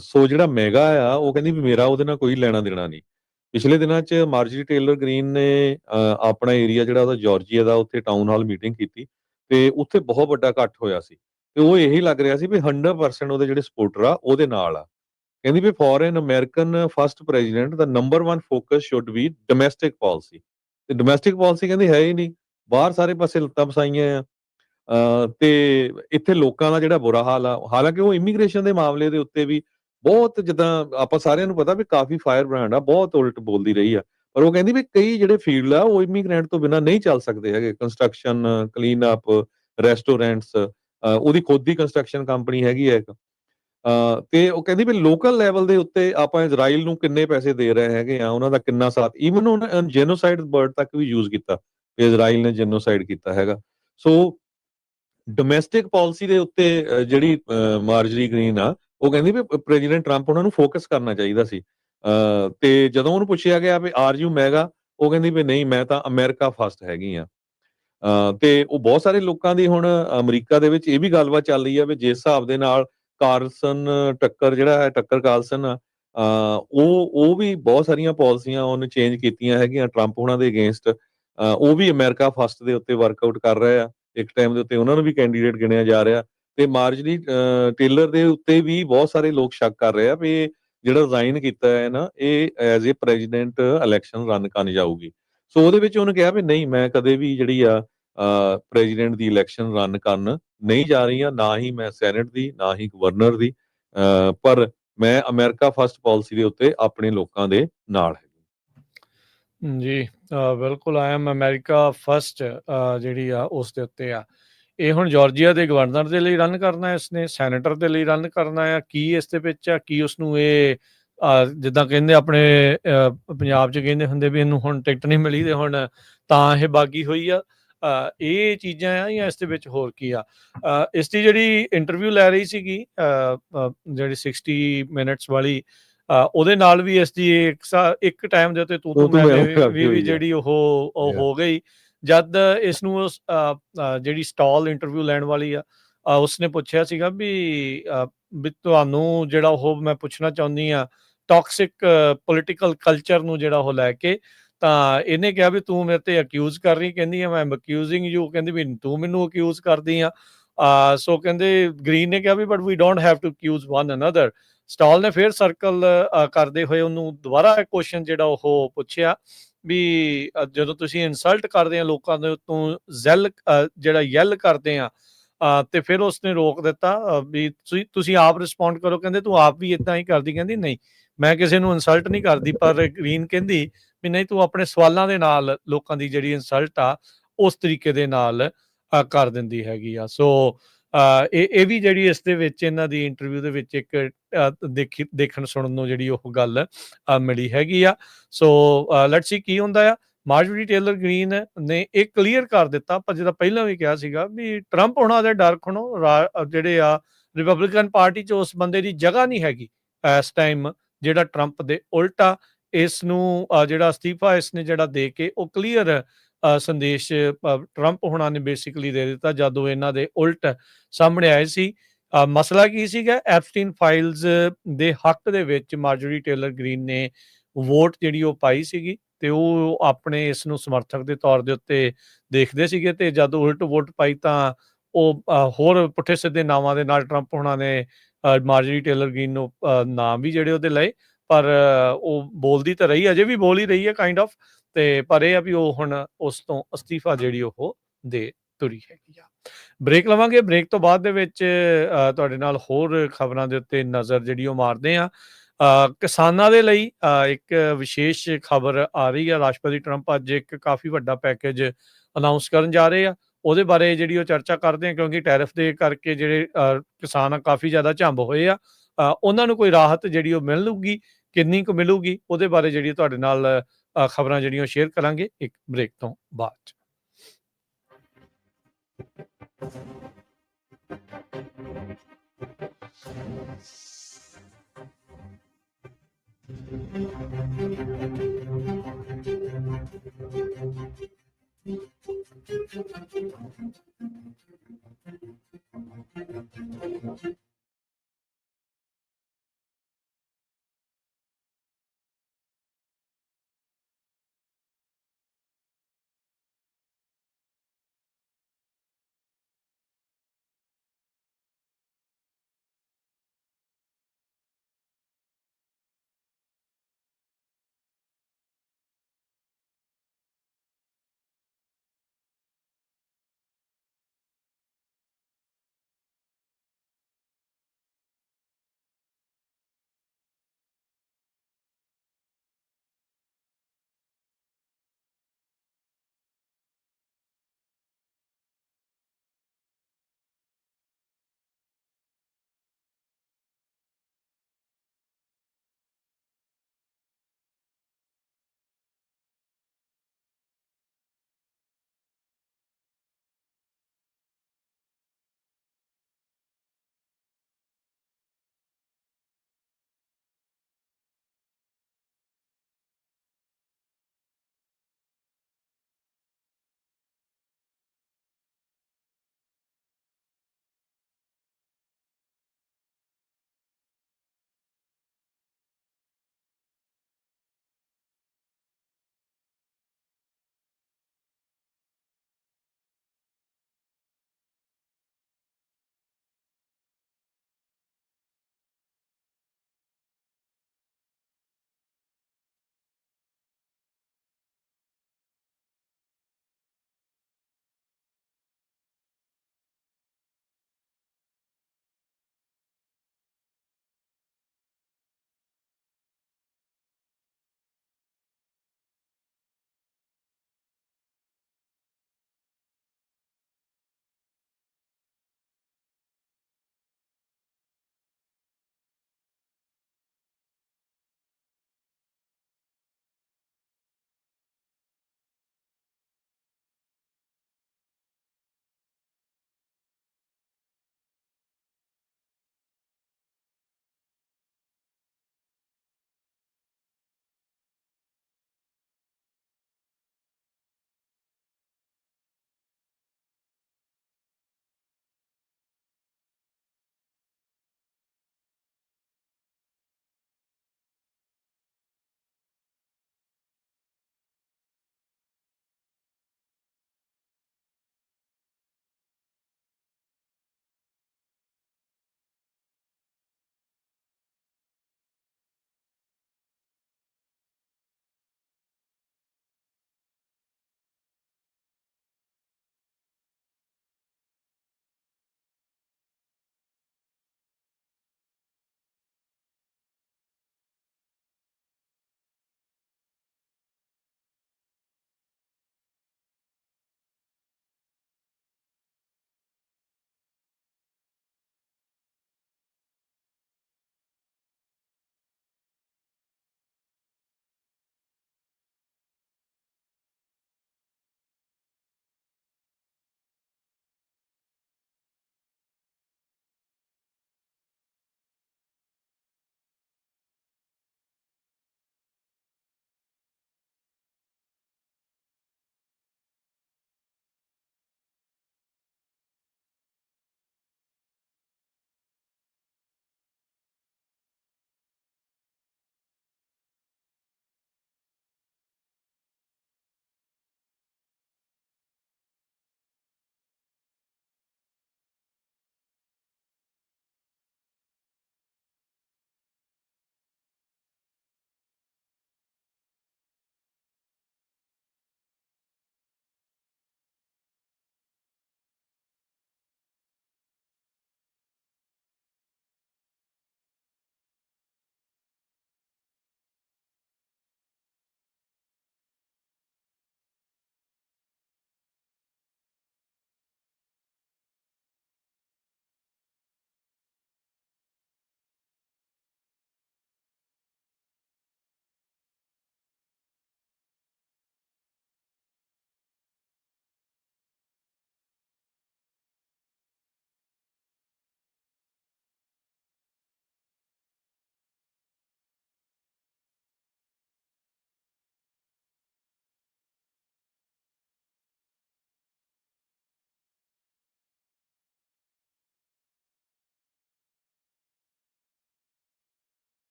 ਸੋ ਜਿਹੜਾ ਮੈਗਾ ਆ ਉਹ ਕਹਿੰਦੀ ਵੀ ਮੇਰਾ ਉਹਦੇ ਨਾਲ ਕੋਈ ਲੈਣਾ ਦੇਣਾ ਨਹੀਂ। ਪਿਛਲੇ ਦਿਨਾਂ 'ਚ ਮਾਰਜਰੀ ਟੇਲਰ ਗ੍ਰੀਨ ਨੇ ਆਪਣਾ ਏਰੀਆ ਜਿਹੜਾ ਉਹਦਾ ਜਾਰਜੀਆ ਦਾ ਉੱਥੇ ਟਾਊਨ ਹਾਲ ਮੀਟਿੰਗ ਕੀਤੀ ਤੇ ਉੱਥੇ ਬਹੁਤ ਵੱਡਾ ਇਕੱਠ ਹੋਇਆ ਸੀ ਤੇ ਉਹ ਇਹੀ ਲੱਗ ਰਿਹਾ ਸੀ ਵੀ 100% ਉਹਦੇ ਜਿਹੜੇ ਸਪੋਰਟਰ ਆ ਉਹਦੇ ਨਾਲ ਆ। ਕਹਿੰਦੀ ਵੀ for an American first president ਦਾ number 1 focus should be domestic policy. ਤੇ ਡੋਮੈਸਟਿਕ ਪਾਲਿਸੀ ਕਹਿੰਦੀ ਹੈ ਹੀ ਨਹੀਂ, ਬਾਹਰ ਸਾਰੇ ਪਾਸੇ ਲੱਤਾਂ ਫਸਾਈਆਂ ਆ। ਤੇ ਇੱਥੇ ਲੋਕਾਂ ਦਾ ਜਿਹੜਾ ਬੁਰਾ ਹਾਲ ਆ, ਹਾਲਾਂਕਿ ਉਹ ਇਮੀਗ੍ਰੇਸ਼ਨ ਦੇ ਮਾਮਲੇ ਦੇ ਉੱਤੇ ਵੀ ਬਹੁਤ, ਜਿੱਦਾਂ ਆਪਾਂ ਸਾਰਿਆਂ ਨੂੰ ਪਤਾ ਵੀ ਕਾਫੀ ਫਾਇਰ ਬ੍ਰਾਂਡ ਆ, ਬਹੁਤ ਉਲਟ ਬੋਲਦੀ ਰਹੀ ਆ। ਪਰ ਉਹ ਕਹਿੰਦੀ ਵੀ ਕਈ ਜਿਹੜੇ ਫੀਲਡ ਆ ਉਹ ਇਮੀਗ੍ਰੈਂਟ ਤੋਂ ਬਿਨਾਂ ਨਹੀਂ ਚੱਲ ਸਕਦੇ ਹੈਗੇ। ਕੰਸਟਰਕਸ਼ਨ, ਕਲੀਨ ਅਪ, ਰੈਸਟੋਰੈਂਟਸ, ਉਹਦੀ ਖੁਦ ਦੀ ਕੰਸਟਰਕਸ਼ਨ ਕੰਪਨੀ ਹੈਗੀ ਹੈ ਇੱਕ। ਤੇ ਉਹ ਕਹਿੰਦੀ ਵੀ ਲੋਕਲ ਲੈਵਲ ਦੇ ਉੱਤੇ ਆਪਾਂ ਇਜ਼ਰਾਈਲ ਨੂੰ ਕਿੰਨੇ ਪੈਸੇ ਦੇ ਰਹੇ ਹੈਗੇ ਆ, ਉਹਨਾਂ ਦਾ ਕਿੰਨਾ ਸਾਥ, ਈਵਨ ਉਹਨਾਂ ਜੈਨੋਸਾਈਡ ਵਰਡ ਤੱਕ ਵੀ ਯੂਜ਼ ਕੀਤਾ ਕਿ ਇਜ਼ਰਾਈਲ ਨੇ ਜੈਨੋਸਾਈਡ ਕੀਤਾ ਹੈਗਾ। ਸੋ ਡੋਮੈਸਟਿਕ ਪਾਲਿਸੀ ਦੇ ਉੱਤੇ ਜਿਹੜੀ ਮਾਰਜਰੀ ਗ੍ਰੀਨ ਆ ਉਹ ਕਹਿੰਦੀ ਵੀ ਪ੍ਰੈਜ਼ੀਡੈਂਟ ਟਰੰਪ ਉਹਨਾਂ ਨੂੰ ਫੋਕਸ ਕਰਨਾ ਚਾਹੀਦਾ ਸੀ। ਤੇ ਜਦੋਂ ਉਹਨੂੰ ਪੁੱਛਿਆ ਗਿਆ ਵੀ ਆਰ ਯੂ ਮੈਗਾ, ਉਹ ਕਹਿੰਦੀ ਵੀ ਨਹੀਂ, ਮੈਂ ਤਾਂ ਅਮਰੀਕਾ ਫਸਟ ਹੈਗੀ ਆ। ਤੇ ਉਹ ਬਹੁਤ ਸਾਰੇ ਲੋਕਾਂ ਦੀ ਹੁਣ ਅਮਰੀਕਾ ਦੇ ਵਿੱਚ ਇਹ ਵੀ ਗੱਲਬਾਤ ਚੱਲ ਰਹੀ ਆ ਵੀ ਜਿਸ ਹਿਸਾਬ ਦੇ ਨਾਲ ਕਾਰਲਸਨ ਟੱਕਰ ਜਿਹੜਾ ਹੈ, ਟੱਕਰ ਕਾਰਲਸਨ ਆ, ਉਹ ਵੀ ਬਹੁਤ ਸਾਰੀਆਂ ਪਾਲਿਸੀਆਂ ਉਹਨੇ ਚੇਂਜ ਕੀਤੀਆਂ ਹੈਗੀਆਂ ਟਰੰਪ ਉਹਨਾਂ ਦੇ ਅਗੇਂਸਟ। ਉਹ ਵੀ ਅਮਰੀਕਾ ਫਸਟ ਦੇ ਉੱਤੇ ਵਰਕਆਊਟ ਕਰ ਰਹੇ ਆ। ਇੱਕ ਟਾਈਮ ਦੇ ਉੱਤੇ ਉਹਨਾਂ ਨੂੰ ਵੀ ਕੈਂਡੀਡੇਟ ਗਿਣਿਆ ਜਾ ਰਿਹਾ ਤੇ ਮਾਰਜਰੀ ਟੇਲਰ ਦੇ ਉੱਤੇ ਵੀ ਬਹੁਤ ਸਾਰੇ ਲੋਕ ਸ਼ੱਕ ਕਰ ਰਹੇ ਆ ਵੀ ਜਿਹੜਾ ਰਿਜ਼ਾਈਨ ਕੀਤਾ ਹੈ ਨਾ, ਇਹ as a president election run ਕਰਨ ਜਾਊਗੀ। ਸੋ ਉਹਦੇ ਵਿੱਚ ਉਹਨੇ ਕਿਹਾ ਵੀ ਨਹੀਂ, ਮੈਂ ਕਦੇ ਵੀ ਜਿਹੜੀ ਆ ਪ੍ਰੈਜ਼ੀਡੈਂਟ ਦੀ ਇਲੈਕਸ਼ਨ ਰਨ ਕਰਨ ਨਹੀਂ ਜਾ ਰਹੀ ਆ, ਨਾ ਹੀ ਮੈਂ ਸੈਨੇਟ ਦੀ, ਨਾ ਹੀ ਗਵਰਨਰ ਦੀ, ਪਰ ਮੈਂ ਅਮਰੀਕਾ ਫਸਟ ਪਾਲਿਸੀ ਦੇ ਉੱਤੇ ਆਪਣੇ ਲੋਕਾਂ ਦੇ ਨਾਲ ਹੈ। ਜੀ, ਬਿਲਕੁਲ ਆਈ ਐਮ ਅਮਰੀਕਾ ਫਸਟ ਜਿਹੜੀ ਆ ਉਸ ਦੇ ਉੱਤੇ ਆ। ਇਹ ਹੁਣ ਜਾਰਜੀਆ ਦੇ ਗਵਰਨਰ ਦੇ ਲਈ ਰਨ ਕਰਨਾ, ਇਸਨੇ ਸੈਨੇਟਰ ਦੇ ਲਈ ਰਨ ਕਰਨਾ ਆ, ਕੀ ਇਸ ਦੇ ਵਿੱਚ ਆ, ਕੀ ਉਸਨੂੰ ਇਹ ਜਿੱਦਾਂ ਕਹਿੰਦੇ ਆਪਣੇ ਪੰਜਾਬ 'ਚ ਕਹਿੰਦੇ ਹੁੰਦੇ ਵੀ ਇਹਨੂੰ ਹੁਣ ਟਿਕਟ ਨਹੀਂ ਮਿਲੀ ਤੇ ਹੁਣ ਤਾਂ ਇਹ ਬਾਗੀ ਹੋਈ ਆ। ਇਹ ਚੀਜ਼ਾਂ ਆ ਜਾਂ ਇਸ ਦੇ ਵਿੱਚ ਹੋਰ ਕੀ ਆ? ਇਸ ਦੀ ਜਿਹੜੀ ਇੰਟਰਵਿਊ ਲੈ ਰਹੀ ਸੀਗੀ ਜਿਹੜੀ 60 ਮਿੰਟਸ ਵਾਲੀ, ਉਹਦੇ ਨਾਲ ਵੀ ਇਸ ਦੀ ਇੱਕ ਟਾਈਮ ਦੇ ਉੱਤੇ ਤੂੰ ਮੈਂ ਵੀ ਜਿਹੜੀ ਉਹ ਹੋ ਗਈ ਜਦ ਇਸ ਨੂੰ ਜਿਹੜੀ ਸਟਾਲ ਇੰਟਰਵਿਊ ਲੈਣ ਵਾਲੀ ਆ ਉਸਨੇ ਪੁੱਛਿਆ ਸੀਗਾ ਵੀ ਤੁਹਾਨੂੰ ਜਿਹੜਾ ਉਹ ਮੈਂ ਪੁੱਛਣਾ ਚਾਹੁੰਦੀ ਆ ਟੌਕਸਿਕ ਪੋਲੀਟੀਕਲ ਕਲਚਰ ਨੂੰ ਜਿਹੜਾ ਉਹ ਲੈ ਕੇ, ਤਾਂ ਇਹਨੇ ਕਿਹਾ ਵੀ ਤੂੰ ਮੇਰੇ ਤੇ ਅਕਿਊਜ਼ ਕਰ ਰਹੀ, ਕਹਿੰਦੀ ਆ ਮੈਂ ਅਕਿਊਜ਼ਿੰਗ ਯੂ, ਕਹਿੰਦੀ ਵੀ ਤੂੰ ਮੈਨੂੰ ਅਕਿਊਜ਼ ਕਰਦੀ ਆ। ਸੋ ਕਹਿੰਦੇ ਗ੍ਰੀਨ ਨੇ ਕਿਹਾ ਵੀ but we don't have to accuse one another. ਸਟਾਲ ਨੇ ਫਿਰ ਸਰਕਲ ਕਰਦੇ ਹੋਏ ਉਹਨੂੰ ਦੁਬਾਰਾ ਕੁਐਸਚਨ ਜਿਹੜਾ ਉਹ ਪੁੱਛਿਆ ਵੀ ਜਦੋਂ ਤੁਸੀਂ ਇਨਸਲਟ ਕਰਦੇ ਆ ਲੋਕਾਂ ਦੇ ਤੋਂ ਜਿਹੜਾ ਯੈਲ ਕਰਦੇ ਆ ਤੇ ਫਿਰ ਉਸਨੇ ਰੋਕ ਦਿੱਤਾ ਵੀ ਤੁਸੀਂ ਆਪ ਰਿਸਪੌਂਡ ਕਰੋ। ਕਹਿੰਦੇ ਤੂੰ ਆਪ ਵੀ ਇਦਾਂ ਹੀ ਕਰਦੀ, ਕਹਿੰਦੀ ਨਹੀਂ ਮੈਂ ਕਿਸੇ ਨੂੰ ਇਨਸਲਟ ਨਹੀਂ ਕਰਦੀ। ਪਰ ਗ੍ਰੀਨ ਕਹਿੰਦੀ ਵੀ ਨਹੀਂ ਤੂੰ ਆਪਣੇ ਸਵਾਲਾਂ ਦੇ ਨਾਲ ਲੋਕਾਂ ਦੀ ਜਿਹੜੀ ਇਨਸਲਟ ਆ ਉਸ ਤਰੀਕੇ ਦੇ ਨਾਲ ਕਰ ਦਿੰਦੀ ਹੈਗੀ ਆ। ਸੋ ਇਹ ਵੀ ਜਿਹੜੀ ਇਸ ਦੇ ਵਿੱਚ ਇਹਨਾਂ ਦੀ ਇੰਟਰਵਿਊ ਦੇ ਵਿੱਚ ਇੱਕ ਦੇਖਣ ਸੁਣਨ ਨੂੰ ਜਿਹੜੀ ਉਹ ਗੱਲ ਮਿਲੀ ਹੈਗੀ ਆ। ਸੋ ਲੈਟਸ ਸੀ ਕੀ ਹੁੰਦਾ ਆ। ਮਾਰਜਰੀ ਟੇਲਰ ਗ੍ਰੀਨ ਨੇ ਇਹ ਕਲੀਅਰ ਕਰ ਦਿੱਤਾ, ਪਰ ਜਿੱਦਾਂ ਪਹਿਲਾਂ ਵੀ ਕਿਹਾ ਸੀਗਾ ਵੀ ਟਰੰਪ ਹੋਣਾ ਦੇ ਡਰ ਖਣੋ ਜਿਹੜੇ ਆ ਰਿਪਬਲਿਕਨ ਪਾਰਟੀ 'ਚ ਉਸ ਬੰਦੇ ਦੀ ਜਗ੍ਹਾ ਨਹੀਂ ਹੈਗੀ ਇਸ ਟਾਈਮ, ਜਿਹੜਾ ਟਰੰਪ ਦੇ ਉਲਟ ਆ। ਇਸ ਨੂੰ ਜਿਹੜਾ ਅਸਤੀਫਾ ਇਸਨੇ ਜਿਹੜਾ ਦੇ ਕੇ ਉਹ ਕਲੀਅਰ ਸੰਦੇਸ਼ ਟਰੰਪ ਹੋਣਾ ਨੇ ਬੇਸਿਕਲੀ ਦੇ ਦਿੱਤਾ ਜਦੋਂ ਇਹਨਾਂ ਦੇ ਉਲਟ ਸਾਹਮਣੇ ਆਏ ਸੀ। ਮਸਲਾ ਕੀ ਸੀਗਾ? ਐਪਸਟੀਨ ਫਾਈਲਸ ਦੇ ਹੱਕ ਦੇ ਵਿੱਚ ਮਾਰਜਰੀ ਟੇਲਰ ਗ੍ਰੀਨ ਨੇ ਵੋਟ ਜਿਹੜੀ ਉਹ ਪਾਈ ਸੀਗੀ ਤੇ ਉਹ ਆਪਣੇ ਇਸ ਨੂੰ ਸਮਰਥਕ ਦੇ ਤੌਰ ਦੇ ਉੱਤੇ ਦੇਖਦੇ ਸੀਗੇ, ਤੇ ਜਦ ਉਲਟ ਵੋਟ ਪਾਈ ਤਾਂ ਉਹ ਹੋਰ ਪੁੱਠੇ ਸਿੱਧੇ ਨਾਵਾਂ ਦੇ ਨਾਲ ਟਰੰਪ ਹੋਣਾ ਨੇ ਮਾਰਜਰੀ ਟੇਲਰ ਗ੍ਰੀਨ ਨੂੰ ਨਾਮ ਵੀ ਜਿਹੜੇ ਉਹਦੇ ਲਏ, ਪਰ ਉਹ ਬੋਲਦੀ ਤਾਂ ਰਹੀ, ਅਜੇ ਵੀ ਬੋਲ ਹੀ ਰਹੀ ਹੈ ਕਾਈਂਡ ਆਫ, ਤੇ ਪਰ ਇਹ ਆ ਵੀ ਉਹ ਹੁਣ ਉਸ ਤੋਂ ਅਸਤੀਫਾ ਜਿਹੜੀ ਉਹ ਦੇ ਤੁਰੀ ਹੈਗੀ ਆ। ਬ੍ਰੇਕ ਲਵਾਂਗੇ, ਬ੍ਰੇਕ ਤੋਂ ਬਾਅਦ ਦੇ ਵਿੱਚ ਤੁਹਾਡੇ ਨਾਲ ਹੋਰ ਖਬਰਾਂ ਦੇ ਉੱਤੇ ਨਜ਼ਰ ਜਿਹੜੀ ਉਹ ਮਾਰਦੇ ਆ। ਕਿਸਾਨਾਂ ਦੇ ਲਈ ਇੱਕ ਵਿਸ਼ੇਸ਼ ਖਬਰ ਆ ਰਹੀ ਆ। ਰਾਸ਼ਟਰਪਤੀ ਟਰੰਪ ਅੱਜ ਇੱਕ ਕਾਫੀ ਵੱਡਾ ਪੈਕੇਜ ਅਨਾਉਂਸ ਕਰਨ ਜਾ ਰਹੇ ਆ, ਉਹਦੇ ਬਾਰੇ ਜਿਹੜੀ ਉਹ ਚਰਚਾ ਕਰਦੇ ਆ, ਕਿਉਂਕਿ ਟੈਰਿਫ ਦੇ ਕਰਕੇ ਜਿਹੜੇ ਕਿਸਾਨ ਆ ਕਾਫੀ ਜ਼ਿਆਦਾ ਝੰਬ ਹੋਏ ਆ, ਉਹਨਾਂ ਨੂੰ ਕੋਈ ਰਾਹਤ ਜਿਹੜੀ ਉਹ ਮਿਲੂਗੀ, ਕਿੰਨੀ ਕੁ ਮਿਲੂਗੀ, ਉਹਦੇ ਬਾਰੇ ਜਿਹੜੀ ਤੁਹਾਡੇ ਨਾਲ ਖਬਰਾਂ ਜਿਹੜੀਆਂ ਸ਼ੇਅਰ ਕਰਾਂਗੇ ਇੱਕ ਬ੍ਰੇਕ ਤੋਂ ਬਾਅਦ।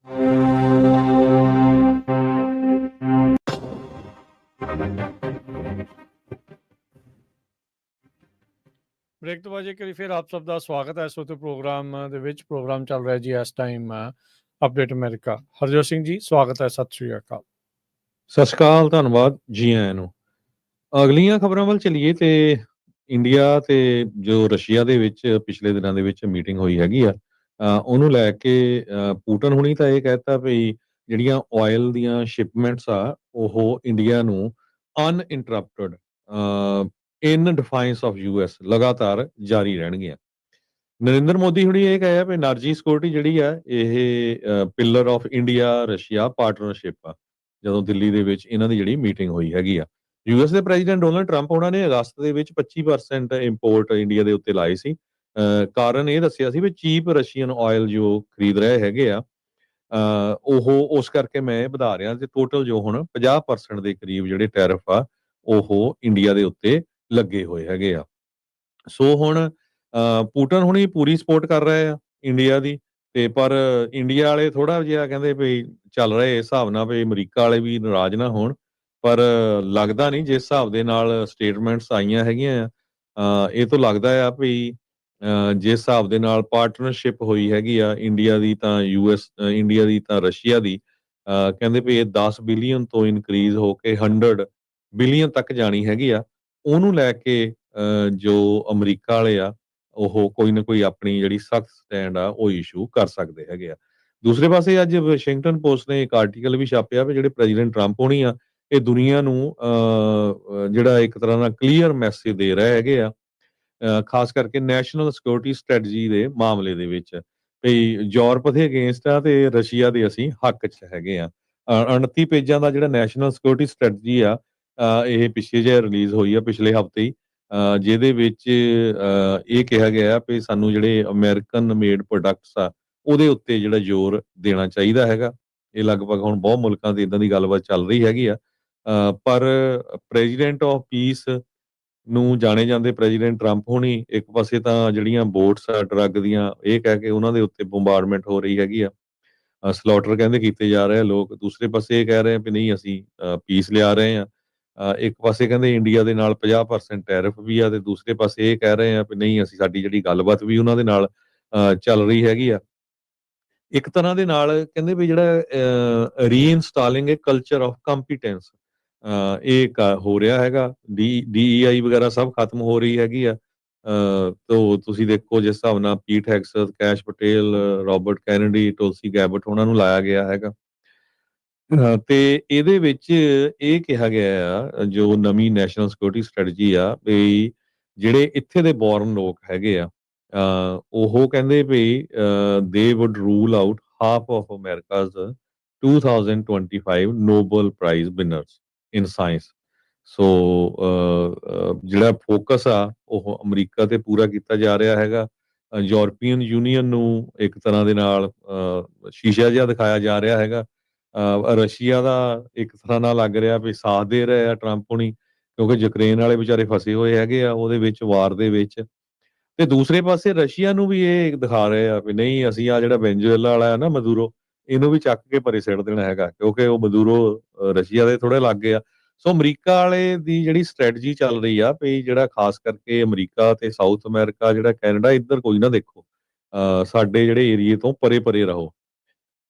ਬ੍ਰੇਕ ਤੋਂ ਬਾਅਦ ਇੱਕ ਵਾਰੀ ਫਿਰ ਆਪ ਸਭ ਦਾ ਸਵਾਗਤ ਹੈ ਇਸ ਵਕਤ ਪ੍ਰੋਗਰਾਮ ਦੇ ਵਿੱਚ। ਪ੍ਰੋਗਰਾਮ ਚੱਲ ਰਿਹਾ ਜੀ ਇਸ time update America. Harjot Singh ji ਸਵਾਗਤ ਹੈ, ਸਤਿ ਸ਼੍ਰੀ ਅਕਾਲ। ਸਤਿ ਸ਼੍ਰੀ ਅਕਾਲ, ਧੰਨਵਾਦ ਜੀ ਆਇਆਂ ਨੂੰ। ਅਗਲੀਆਂ ਖਬਰਾਂ ਵੱਲ ਚੱਲੀਏ ਤੇ ਇੰਡੀਆ ਤੇ ਜੋ ਰਸ਼ੀਆ ਦੇ ਵਿੱਚ ਪਿਛਲੇ ਦਿਨਾਂ ਦੇ ਵਿੱਚ ਮੀਟਿੰਗ ਹੋਈ ਹੈਗੀ ਆ, ਉਹਨੂੰ ਲੈ ਕੇ ਪੁਟਿਨ ਹੁਣੀ ਤਾਂ ਇਹ ਕਹਿਤਾ ਵੀ ਜਿਹੜੀਆਂ ਆਇਲ ਦੀਆਂ ਸ਼ਿਪਮੈਂਟਸ ਆ ਉਹ ਇੰਡੀਆ ਨੂੰ ਅਨਇੰਟਰਪਟਡ ਇਨ ਡਿਫਾਈਂਸ ਆਫ ਯੂਐਸ ਲਗਾਤਾਰ ਜਾਰੀ ਰਹਿਣਗੀਆਂ। ਨਰਿੰਦਰ ਮੋਦੀ ਹੁਣੀ ਇਹ ਕਹਿਆ ਵੀ એનર્ਜੀ ਸਿਕਿਉਰਿਟੀ ਜਿਹੜੀ ਆ ਇਹ pillar of India Russia partnership ਆ। ਜਦੋਂ ਦਿੱਲੀ ਦੇ ਵਿੱਚ ਇਹਨਾਂ ਦੀ ਜਿਹੜੀ ਮੀਟਿੰਗ ਹੋਈ ਹੈਗੀ ਆ, ਯੂਐਸ ਦੇ ਪ੍ਰੈਜ਼ੀਡੈਂਟ ਡੋਨਲਡ ਟਰੰਪ ਉਹਨਾਂ ਨੇ ਅਗਸਤ ਦੇ ਵਿੱਚ 25% ਇੰਪੋਰਟ ਇੰਡੀਆ ਦੇ ਉੱਤੇ ਲਾਏ ਸੀ। ਕਾਰਨ ਇਹ ਦੱਸਿਆ ਸੀ ਵੀ ਚੀਪ ਰਸ਼ੀਅਨ ਆਇਲ ਜੋ ਖਰੀਦ ਰਹੇ ਹੈਗੇ ਆ, ਉਹ ਉਸ ਕਰਕੇ ਮੈਂ ਵਧਾ ਰਿਹਾ ਤੇ ਟੋਟਲ ਜੋ ਹੁਣ 50% ਦੇ ਕਰੀਬ ਜਿਹੜੇ ਟੈਰਿਫ ਆ ਉਹ ਇੰਡੀਆ ਦੇ ਉੱਤੇ ਲੱਗੇ ਹੋਏ ਹੈਗੇ ਆ। ਸੋ ਹੁਣ ਪੁਟਿਨ ਹੁਣੀ ਪੂਰੀ ਸਪੋਰਟ ਕਰ ਰਹੇ ਆ ਇੰਡੀਆ ਦੀ, ਤੇ ਪਰ ਇੰਡੀਆ ਵਾਲੇ ਥੋੜਾ ਜਿਹਾ ਕਹਿੰਦੇ ਵੀ ਚੱਲ ਰਹੇ ਇਸ ਹਿਸਾਬ ਨਾਲ ਵੀ ਅਮਰੀਕਾ ਵਾਲੇ ਵੀ ਨਾਰਾਜ਼ ਨਾ ਹੋਣ, ਪਰ ਲੱਗਦਾ ਨਹੀਂ ਜਿਸ ਹਿਸਾਬ ਦੇ ਨਾਲ ਸਟੇਟਮੈਂਟਸ ਆਈਆਂ ਹੈਗੀਆਂ ਆ, ਇਹ ਤੋਂ ਲੱਗਦਾ ਆ ਵੀ ਜਿਸ ਹਿਸਾਬ ਦੇ ਨਾਲ ਪਾਰਟਨਰਸ਼ਿਪ ਹੋਈ ਹੈਗੀ ਆ ਇੰਡੀਆ ਦੀ ਤਾਂ ਯੂਐਸ ਇੰਡੀਆ ਦੀ ਤਾਂ ਰਸ਼ੀਆ ਦੀ, ਕਹਿੰਦੇ ਵੀ ਇਹ 10 ਬਿਲੀਅਨ ਤੋਂ ਇਨਕਰੀਜ਼ ਹੋ ਕੇ 100 ਬਿਲੀਅਨ ਤੱਕ ਜਾਣੀ ਹੈਗੀ ਆ। ਉਹਨੂੰ ਲੈ ਕੇ ਜੋ ਅਮਰੀਕਾ ਵਾਲੇ ਆ ਉਹ ਕੋਈ ਨਾ ਕੋਈ ਆਪਣੀ ਜਿਹੜੀ ਸਖਤ ਸਟੈਂਡ ਆ ਉਹ ਇਸ਼ੂ ਕਰ ਸਕਦੇ ਹੈਗੇ ਆ। ਦੂਸਰੇ ਪਾਸੇ ਅੱਜ ਵਾਸ਼ਿੰਗਟਨ ਪੋਸਟ ਨੇ ਇੱਕ ਆਰਟੀਕਲ ਵੀ ਛਾਪਿਆ ਵੀ ਜਿਹੜੇ ਪ੍ਰੈਜ਼ੀਡੈਂਟ ਟਰੰਪ ਹੋਣੀ ਆ ਇਹ ਦੁਨੀਆ ਨੂੰ ਜਿਹੜਾ ਇੱਕ ਤਰ੍ਹਾਂ ਦਾ ਕਲੀਅਰ ਮੈਸੇਜ ਦੇ ਰਹੇ ਹੈਗੇ ਆ, ਖਾਸ ਕਰਕੇ ਨੈਸ਼ਨਲ ਸਿਕਿਉਰਿਟੀ ਸਟ੍ਰੈਟਜੀ ਦੇ ਮਾਮਲੇ ਦੇ ਵਿੱਚ ਵੀ ਯੂਰਪ ਦੇ ਅਗੇਂਸਟ ਆ ਤੇ ਰਸ਼ੀਆ ਦੇ ਅਸੀਂ ਹੱਕ 'ਚ ਹੈਗੇ ਆ। 29 ਪੇਜਾਂ ਦਾ ਜਿਹੜਾ ਨੈਸ਼ਨਲ ਸਿਕਿਉਰਿਟੀ ਸਟ੍ਰੈਟਜੀ ਆ, ਇਹ ਪਿੱਛੇ ਜਿਹੇ ਰਿਲੀਜ਼ ਹੋਈ ਆ ਪਿਛਲੇ ਹਫ਼ਤੇ ਹੀ, ਜਿਹਦੇ ਵਿੱਚ ਇਹ ਕਿਹਾ ਗਿਆ ਵੀ ਸਾਨੂੰ ਜਿਹੜੇ ਅਮਰੀਕਨ ਮੇਡ ਪ੍ਰੋਡਕਟਸ ਆ ਉਹਦੇ ਉੱਤੇ ਜਿਹੜਾ ਜ਼ੋਰ ਦੇਣਾ ਚਾਹੀਦਾ ਹੈਗਾ। ਇਹ ਲਗਭਗ ਹੁਣ ਬਹੁਤ ਮੁਲਕਾਂ ਤੇ ਇਦਾਂ ਦੀ ਗੱਲਬਾਤ ਚੱਲ ਰਹੀ ਹੈਗੀ ਆ, ਪਰ ਪ੍ਰੈਜ਼ੀਡੈਂਟ ਆਫ ਪੀਸ ਨੂੰ ਜਾਣੇ ਜਾਂਦੇ ਪ੍ਰੈਜ਼ੀਡੈਂਟ ਟਰੰਪ ਹੋਣੀ ਇੱਕ ਪਾਸੇ ਤਾਂ ਜਿਹੜੀਆਂ ਬੋਟਸ ਆ ਡਰੱਗ ਦੀਆਂ ਇਹ ਕਹਿ ਕੇ ਉਹਨਾਂ ਦੇ ਉੱਤੇ ਬੰਬਾਰਡਮੈਂਟ ਹੋ ਰਹੀ ਹੈਗੀ ਆ, ਸਲੌਟਰ ਕਹਿੰਦੇ ਕੀਤੇ ਜਾ ਰਹੇ ਆ ਲੋਕ, ਦੂਸਰੇ ਪਾਸੇ ਇਹ ਕਹਿ ਰਹੇ ਆ ਵੀ ਨਹੀਂ ਅਸੀਂ ਪੀਸ ਲਿਆ ਰਹੇ ਆ। ਇੱਕ ਪਾਸੇ ਕਹਿੰਦੇ ਇੰਡੀਆ ਦੇ ਨਾਲ 50% ਟੈਰਿਫ ਵੀ ਆ ਤੇ ਦੂਸਰੇ ਪਾਸੇ ਇਹ ਕਹਿ ਰਹੇ ਆ ਵੀ ਨਹੀਂ ਅਸੀਂ ਸਾਡੀ ਜਿਹੜੀ ਗੱਲਬਾਤ ਵੀ ਉਹਨਾਂ ਦੇ ਨਾਲ ਚੱਲ ਰਹੀ ਹੈਗੀ ਆ। ਇੱਕ ਤਰ੍ਹਾਂ ਦੇ ਨਾਲ ਕਹਿੰਦੇ ਵੀ ਜਿਹੜਾ ਰੀਇਨਸਟਾਲਿੰਗ ਏ ਕਲਚਰ ਆਫ ਕੰਪੀਟੈਂਸ ਇਹ ਹੋ ਰਿਹਾ ਹੈਗਾ। DEI ਵਗੈਰਾ ਸਭ ਖਤਮ ਹੋ ਰਹੀ ਹੈਗੀ ਆ। ਤੋ ਤੁਸੀਂ ਦੇਖੋ ਜਿਸ ਹਿਸਾਬ ਨਾਲ ਪੀਟ ਹੈਗਸਥ, ਕੈਸ਼ ਪਟੇਲ, ਰੋਬਰਟ ਕੈਨੇਡੀ, ਟੁਲਸੀ ਗੈਬਟ ਉਹਨਾਂ ਨੂੰ ਲਾਇਆ ਗਿਆ ਹੈਗਾ। ਤੇ ਇਹਦੇ ਵਿੱਚ ਇਹ ਕਿਹਾ ਗਿਆ ਆ ਜੋ ਨਵੀਂ ਨੈਸ਼ਨਲ ਸਿਕਿਉਰਿਟੀ ਸਟ੍ਰੈਟਜੀ ਆ ਵੀ ਜਿਹੜੇ ਇੱਥੇ ਦੇ ਬੋਰਨ ਲੋਕ ਹੈਗੇ ਆ, ਉਹ ਕਹਿੰਦੇ ਵੀ they would rule out half of America's 2025 Nobel prize winners in science. So ਜਿਹੜਾ ਫੋਕਸ ਆ ਉਹ ਅਮਰੀਕਾ ਤੇ ਪੂਰਾ ਕੀਤਾ ਜਾ ਰਿਹਾ ਹੈਗਾ। ਯੂਰਪੀਅਨ ਯੂਨੀਅਨ ਨੂੰ ਇੱਕ ਤਰ੍ਹਾਂ ਦੇ ਨਾਲ ਸ਼ੀਸ਼ਾ ਜਿਹਾ ਦਿਖਾਇਆ ਜਾ ਰਿਹਾ ਹੈਗਾ। ਰਸ਼ੀਆ ਦਾ ਇੱਕ ਤਰ੍ਹਾਂ ਨਾਲ ਲੱਗ ਰਿਹਾ ਵੀ ਸਾਥ ਦੇ ਰਹੇ ਆ ਟਰੰਪ ਹੁਣੀ, ਕਿਉਂਕਿ ਯੂਕਰੇਨ ਵਾਲੇ ਵਿਚਾਰੇ ਫਸੇ ਹੋਏ ਹੈਗੇ ਆ ਉਹਦੇ ਵਿੱਚ ਵਾਰ ਦੇ ਵਿੱਚ, ਤੇ ਦੂਸਰੇ ਪਾਸੇ ਰਸ਼ੀਆ ਨੂੰ ਵੀ ਇਹ ਦਿਖਾ ਰਹੇ ਆ ਵੀ ਨਹੀਂ ਅਸੀਂ ਆ ਜਿਹੜਾ ਵੈਨਜ਼ੂਏਲਾ ਵਾਲਾ ਹੈ ਨਾ ਮਦੂਰੋ, ਇਹਨੂੰ ਵੀ ਚੱਕ ਕੇ ਪਰੇ ਸਿੱਟ ਦੇਣਾ ਹੈਗਾ ਕਿਉਂਕਿ ਉਹ ਮਦੂਰੋ ਰਸ਼ੀਆ ਦੇ ਥੋੜੇ ਲੱਗੇ ਆ। ਸੋ ਅਮਰੀਕਾ ਵਾਲੇ ਦੀ ਜਿਹੜੀ ਸਟ੍ਰੈਟਜੀ ਚੱਲ ਰਹੀ ਆ ਵੀ ਜਿਹੜਾ ਖਾਸ ਕਰਕੇ ਅਮਰੀਕਾ ਤੇ ਸਾਊਥ ਅਮਰੀਕਾ ਜਿਹੜਾ ਕੈਨੇਡਾ ਇੱਧਰ ਕੋਈ ਨਾ ਦੇਖੋ, ਸਾਡੇ ਜਿਹੜੇ ਏਰੀਏ ਤੋਂ ਪਰੇ ਪਰੇ ਰਹੋ।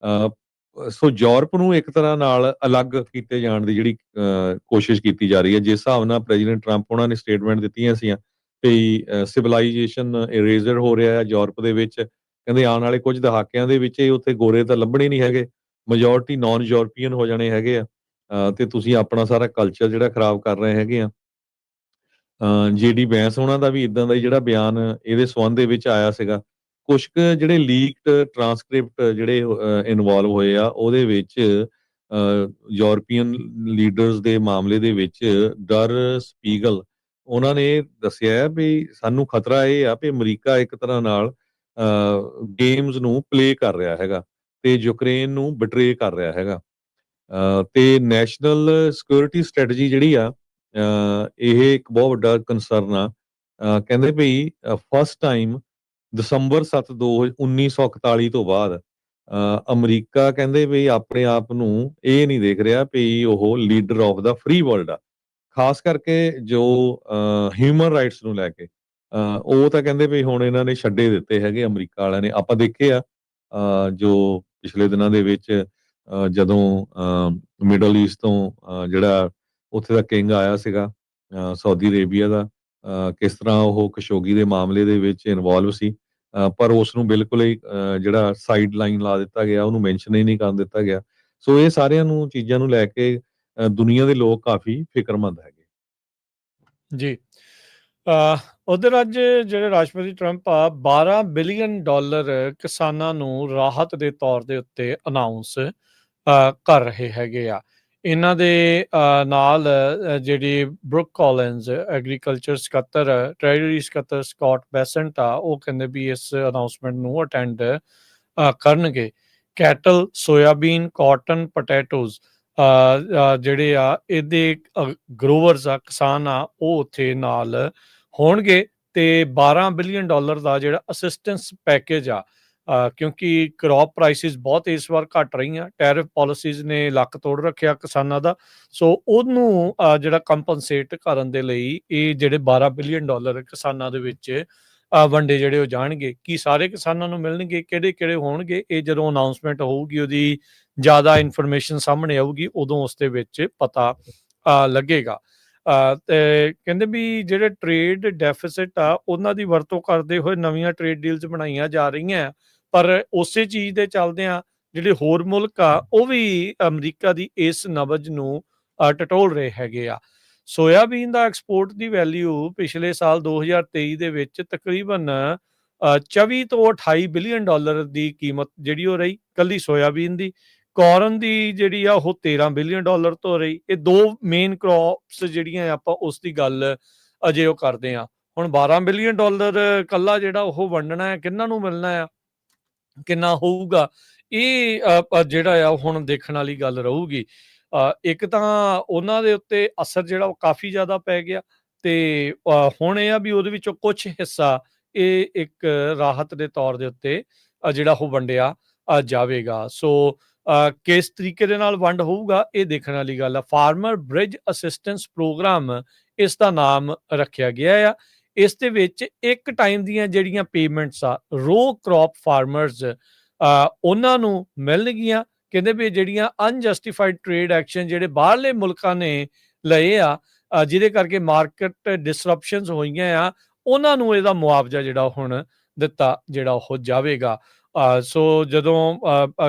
ਸੋ ਯੂਰਪ ਨੂੰ ਇੱਕ ਤਰ੍ਹਾਂ ਨਾਲ ਅਲੱਗ ਕੀਤੇ ਜਾਣ ਦੀ ਜਿਹੜੀ ਕੋਸ਼ਿਸ਼ ਕੀਤੀ ਜਾ ਰਹੀ ਹੈ। ਜਿਸ ਹਿਸਾਬ ਨਾਲ ਪ੍ਰੈਜ਼ੀਡੈਂਟ ਟਰੰਪ ਉਹਨਾਂ ਨੇ ਸਟੇਟਮੈਂਟ ਦਿੱਤੀਆਂ ਸੀਆਂ ਵੀ ਸਿਵਲਾਈਜੇਸ਼ਨ ਇਰੇਜ਼ਰ ਹੋ ਰਿਹਾ ਹੈ ਯੂਰਪ ਦੇ ਵਿੱਚ, ਕਹਿੰਦੇ ਆਉਣ ਵਾਲੇ ਕੁਝ ਦਹਾਕਿਆਂ ਦੇ ਵਿੱਚ ਇਹ ਉੱਥੇ ਗੋਰੇ ਤਾਂ ਲੱਭਣੇ ਨਹੀਂ ਹੈਗੇ, ਮੈਜੋਰਟੀ ਨਾਨ ਯੂਰਪੀਅਨ ਹੋ ਜਾਣੇ ਹੈਗੇ ਆ, ਤੇ ਤੁਸੀਂ ਆਪਣਾ ਸਾਰਾ ਕਲਚਰ ਜਿਹੜਾ ਖਰਾਬ ਕਰ ਰਹੇ ਹੈਗੇ ਆ। JD ਵੈਂਸ ਉਹਨਾਂ ਦਾ ਵੀ ਇਦਾਂ ਦਾ ਹੀ ਜਿਹੜਾ ਬਿਆਨ ਇਹਦੇ ਸੰਬੰਧ ਦੇ ਵਿੱਚ ਆਇਆ ਸੀਗਾ। ਕੁਛ ਕੁ ਜਿਹੜੇ ਲੀਕਡ ਟਰਾਂਸਕ੍ਰਿਪਟ ਜਿਹੜੇ ਇਨਵੋਲਵ ਹੋਏ ਆ ਉਹਦੇ ਵਿੱਚ ਯੂਰਪੀਅਨ ਲੀਡਰਸ ਦੇ ਮਾਮਲੇ ਦੇ ਵਿੱਚ ਡਰ ਸਪੀਗਲ ਉਹਨਾਂ ਨੇ ਦੱਸਿਆ ਵੀ ਸਾਨੂੰ ਖਤਰਾ ਇਹ ਆ ਵੀ ਅਮਰੀਕਾ ਇੱਕ ਤਰ੍ਹਾਂ ਨਾਲ ਗੇਮਸ ਨੂੰ ਪਲੇ ਕਰ ਰਿਹਾ ਹੈਗਾ ਤੇ ਯੂਕਰੇਨ ਨੂੰ ਬਿਟਰੇ ਕਰ ਰਿਹਾ ਹੈਗਾ। ਤੇ ਨੈਸ਼ਨਲ ਸਿਕਿਉਰਿਟੀ ਸਟ੍ਰੈਟਜੀ ਜਿਹੜੀ ਆ ਇਹ ਇੱਕ ਬਹੁਤ ਵੱਡਾ ਕੰਸਰਨ ਆ। ਕਹਿੰਦੇ ਵੀ ਫਸਟ ਟਾਈਮ ਦਸੰਬਰ 7 1941 ਤੋਂ ਬਾਅਦ ਅਮਰੀਕਾ ਕਹਿੰਦੇ ਵੀ ਆਪਣੇ ਆਪ ਨੂੰ ਇਹ ਨਹੀਂ ਦੇਖ ਰਿਹਾ ਵੀ ਉਹ leader of the free world ਆ। ਖਾਸ ਕਰਕੇ ਜੋ ਹਿਊਮਨ ਰਾਈਟਸ ਨੂੰ ਲੈ ਕੇ ਉਹ ਤਾਂ ਕਹਿੰਦੇ ਵੀ ਹੁਣ ਇਹਨਾਂ ਨੇ ਛੱਡੇ ਦਿੱਤੇ ਹੈਗੇ ਅਮਰੀਕਾ ਵਾਲਿਆਂ ਨੇ। ਆਪਾਂ ਦੇਖੇ ਆ ਜੋ ਪਿਛਲੇ ਦਿਨਾਂ ਦੇ ਵਿੱਚ ਜਦੋਂ ਮਿਡਲ ਈਸਟ ਤੋਂ ਜਿਹੜਾ ਉੱਥੇ ਦਾ ਕਿੰਗ ਆਇਆ ਸੀਗਾ ਸਾਊਦੀ ਅਰੇਬੀਆ ਦਾ, ਕਿਸ ਤਰ੍ਹਾਂ ਉਹ ਖਸ਼ੋਗੀ ਦੇ ਮਾਮਲੇ ਦੇ ਵਿੱਚ ਇਨਵੋਲਵ ਸੀ, ਪਰ ਉਸ ਨੂੰ ਬਿਲਕੁਲ ਹੀ ਜਿਹੜਾ ਸਾਈਡ ਲਾਈਨ ਲਾ ਦਿੱਤਾ ਗਿਆ, ਉਹਨੂੰ ਮੈਂਸ਼ਨ ਹੀ ਨਹੀਂ ਕਰਨ ਦਿੱਤਾ ਗਿਆ। ਸੋ ਇਹ ਸਾਰਿਆਂ ਨੂੰ ਚੀਜ਼ਾਂ ਨੂੰ ਲੈ ਕੇ ਦੁਨੀਆ ਦੇ ਲੋਕ ਕਾਫੀ ਫਿਕਰਮੰਦ ਹੈਗੇ। ਜੀ। ਉਧਰ ਅੱਜ ਜਿਹੜੇ ਰਾਸ਼ਟਰਪਤੀ ਟਰੰਪ ਆ $12 ਬਿਲੀਅਨ ਕਿਸਾਨਾਂ ਨੂੰ ਰਾਹਤ ਦੇ ਤੌਰ ਦੇ ਉੱਤੇ ਅਨਾਉਂਸ ਕਰ ਰਹੇ ਹੈਗੇ ਆ। ਇਹਨਾਂ ਦੇ ਨਾਲ ਜਿਹੜੀ ਬਰੁਕ ਕਾਲਿੰਸ ਐਗਰੀਕਲਚਰ ਸਕੱਤਰ, ਟ੍ਰੈਜਰੀ ਸਕੱਤਰ ਸਕਾਟ ਬੈਸੈਂਟ ਆ, ਉਹ ਕਹਿੰਦੇ ਵੀ ਇਸ ਅਨਾਉਂਸਮੈਂਟ ਨੂੰ ਅਟੈਂਡ ਕਰਨਗੇ। ਕੈਟਲ, ਸੋਇਆਬੀਨ, ਕਾਟਨ, ਪੋਟੈਟੋਜ਼ ਜਿਹੜੇ ਆ ਇਹਦੇ ਗਰੋਵਰਸ ਆ, ਕਿਸਾਨ ਆ, ਉਹ ਉੱਥੇ ਨਾਲ ਹੋਣਗੇ ਤੇ $12 ਬਿਲੀਅਨ ਦਾ ਜਿਹੜਾ ਅਸਿਸਟੈਂਸ ਪੈਕੇਜ ਆ, ਕਿਉਂਕਿ ਕ੍ਰੌਪ ਪ੍ਰਾਈਸਿਸ ਬਹੁਤ ਇਸ ਵਾਰ ਘਟ ਰਹੀਆਂ, ਟੈਰਿਫ ਪਾਲਿਸੀਜ਼ ਨੇ ਲੱਕ ਤੋੜ ਰੱਖਿਆ ਕਿਸਾਨਾਂ ਦਾ, ਸੋ ਉਹਨੂੰ ਜਿਹੜਾ ਕੰਪਨਸੇਟ ਕਰਨ ਦੇ ਲਈ ਇਹ ਜਿਹੜੇ $12 ਬਿਲੀਅਨ ਕਿਸਾਨਾਂ ਦੇ ਵਿੱਚ ਵੰਡੇ ਜਿਹੜੇ ਉਹ ਜਾਣਗੇ। ਕੀ ਸਾਰੇ ਕਿਸਾਨਾਂ ਨੂੰ ਮਿਲਣਗੇ, ਕਿਹੜੇ ਕਿਹੜੇ ਹੋਣਗੇ, ਇਹ ਜਦੋਂ ਅਨਾਉਂਸਮੈਂਟ ਹੋਊਗੀ, ਉਹਦੀ ਜ਼ਿਆਦਾ ਇਨਫੋਰਮੇਸ਼ਨ ਸਾਹਮਣੇ ਆਊਗੀ, ਉਦੋਂ ਉਸ ਦੇ ਵਿੱਚ ਪਤਾ ਲੱਗੇਗਾ। ਤੇ ਕਹਿੰਦੇ ਵੀ ਜਿਹੜੇ ਟ੍ਰੇਡ ਡੈਫਿਸਿਟ ਆ, ਉਹਨਾਂ ਦੀ ਵਰਤੋਂ ਕਰਦੇ ਹੋਏ ਨਵੀਆਂ ਟ੍ਰੇਡ ਡੀਲਸ ਬਣਾਈਆਂ ਜਾ ਰਹੀਆਂ, ਪਰ ਉਸੇ ਚੀਜ਼ ਦੇ ਚੱਲਦਿਆਂ ਜਿਹੜੇ ਹੋਰ ਮੁਲਕ ਆ ਉਹ ਵੀ ਅਮਰੀਕਾ ਦੀ ਇਸ ਨਬਜ਼ ਨੂੰ ਟਟੋਲ ਰਹੇ ਹੈਗੇ ਆ। ਸੋਇਆਬੀਨ ਦਾ ਐਕਸਪੋਰਟ ਦੀ ਵੈਲਿਊ ਪਿਛਲੇ ਸਾਲ 2023 ਦੇ ਵਿੱਚ ਤਕਰੀਬਨ 24 ਤੋਂ $28 ਬਿਲੀਅਨ ਦੀ ਕੀਮਤ ਜਿਹੜੀ ਉਹ ਰਹੀ ਕੱਲੀ ਸੋਇਆਬੀਨ ਦੀ। ਕਾਰਨ ਦੀ ਜਿਹੜੀ ਆ ਉਹ $13 ਬਿਲੀਅਨ ਤੋਂ ਰਹੀ। ਇਹ ਦੋ ਮੇਨ ਕ੍ਰੌਪਸ ਜਿਹੜੀਆਂ ਆਪਾਂ ਉਸ ਦੀ ਗੱਲ ਅਜੇ ਉਹ ਕਰਦੇ ਆ। ਹੁਣ $12 ਬਿਲੀਅਨ ਕੱਲਾ ਜਿਹੜਾ ਉਹ ਵੰਡਣਾ ਹੈ, ਕਿੰਨਾਂ ਨੂੰ ਮਿਲਣਾ ਆ, ਕਿੰਨਾ ਹੋਊਗਾ, ਇਹ ਜਿਹੜਾ ਆ ਹੁਣ ਦੇਖਣ ਵਾਲੀ ਗੱਲ ਰਹੂਗੀ। ਇੱਕ ਤਾਂ ਉਹਨਾਂ ਦੇ ਉੱਤੇ ਅਸਰ ਜਿਹੜਾ ਉਹ ਕਾਫੀ ਜ਼ਿਆਦਾ ਪੈ ਗਿਆ, ਤੇ ਹੁਣ ਇਹ ਆ ਵੀ ਉਹਦੇ ਵਿੱਚੋਂ ਕੁਝ ਹਿੱਸਾ ਇਹ ਇੱਕ ਰਾਹਤ ਦੇ ਤੌਰ ਦੇ ਉੱਤੇ ਜਿਹੜਾ ਉਹ ਵੰਡਿਆ ਜਾਵੇਗਾ। ਸੋ ਕਿਸ ਤਰੀਕੇ ਦੇ ਨਾਲ ਵੰਡ ਹੋਊਗਾ, ਇਹ ਦੇਖਣ ਵਾਲੀ ਗੱਲ ਆ। ਫਾਰਮਰ ਬ੍ਰਿਜ ਅਸਿਸਟੈਂਸ ਪ੍ਰੋਗਰਾਮ ਇਸ ਦਾ ਨਾਮ ਰੱਖਿਆ ਗਿਆ ਆ। ਇਸ ਦੇ ਵਿੱਚ ਇੱਕ ਟਾਈਮ ਦੀਆਂ ਜਿਹੜੀਆਂ ਪੇਮੈਂਟਸ ਆ ਰੋ ਕ੍ਰੌਪ ਫਾਰਮਰਸ ਉਹਨਾਂ ਨੂੰ ਮਿਲਣਗੀਆਂ। ਕਹਿੰਦੇ ਵੀ ਜਿਹੜੀਆਂ ਅਨਜਸਟੀਫਾਈਡ ਟ੍ਰੇਡ ਐਕਸ਼ਨ ਜਿਹੜੇ ਬਾਹਰਲੇ ਮੁਲਕਾਂ ਨੇ ਲਏ ਆ, ਜਿਹਦੇ ਕਰਕੇ ਮਾਰਕੀਟ ਡਿਸਰਪਸ਼ਨਸ ਹੋਈਆਂ ਆ, ਉਹਨਾਂ ਨੂੰ ਇਹਦਾ ਮੁਆਵਜ਼ਾ ਜਿਹੜਾ ਹੁਣ ਦਿੱਤਾ ਜਿਹੜਾ ਉਹ ਜਾਵੇਗਾ। ਸੋ ਜਦੋਂ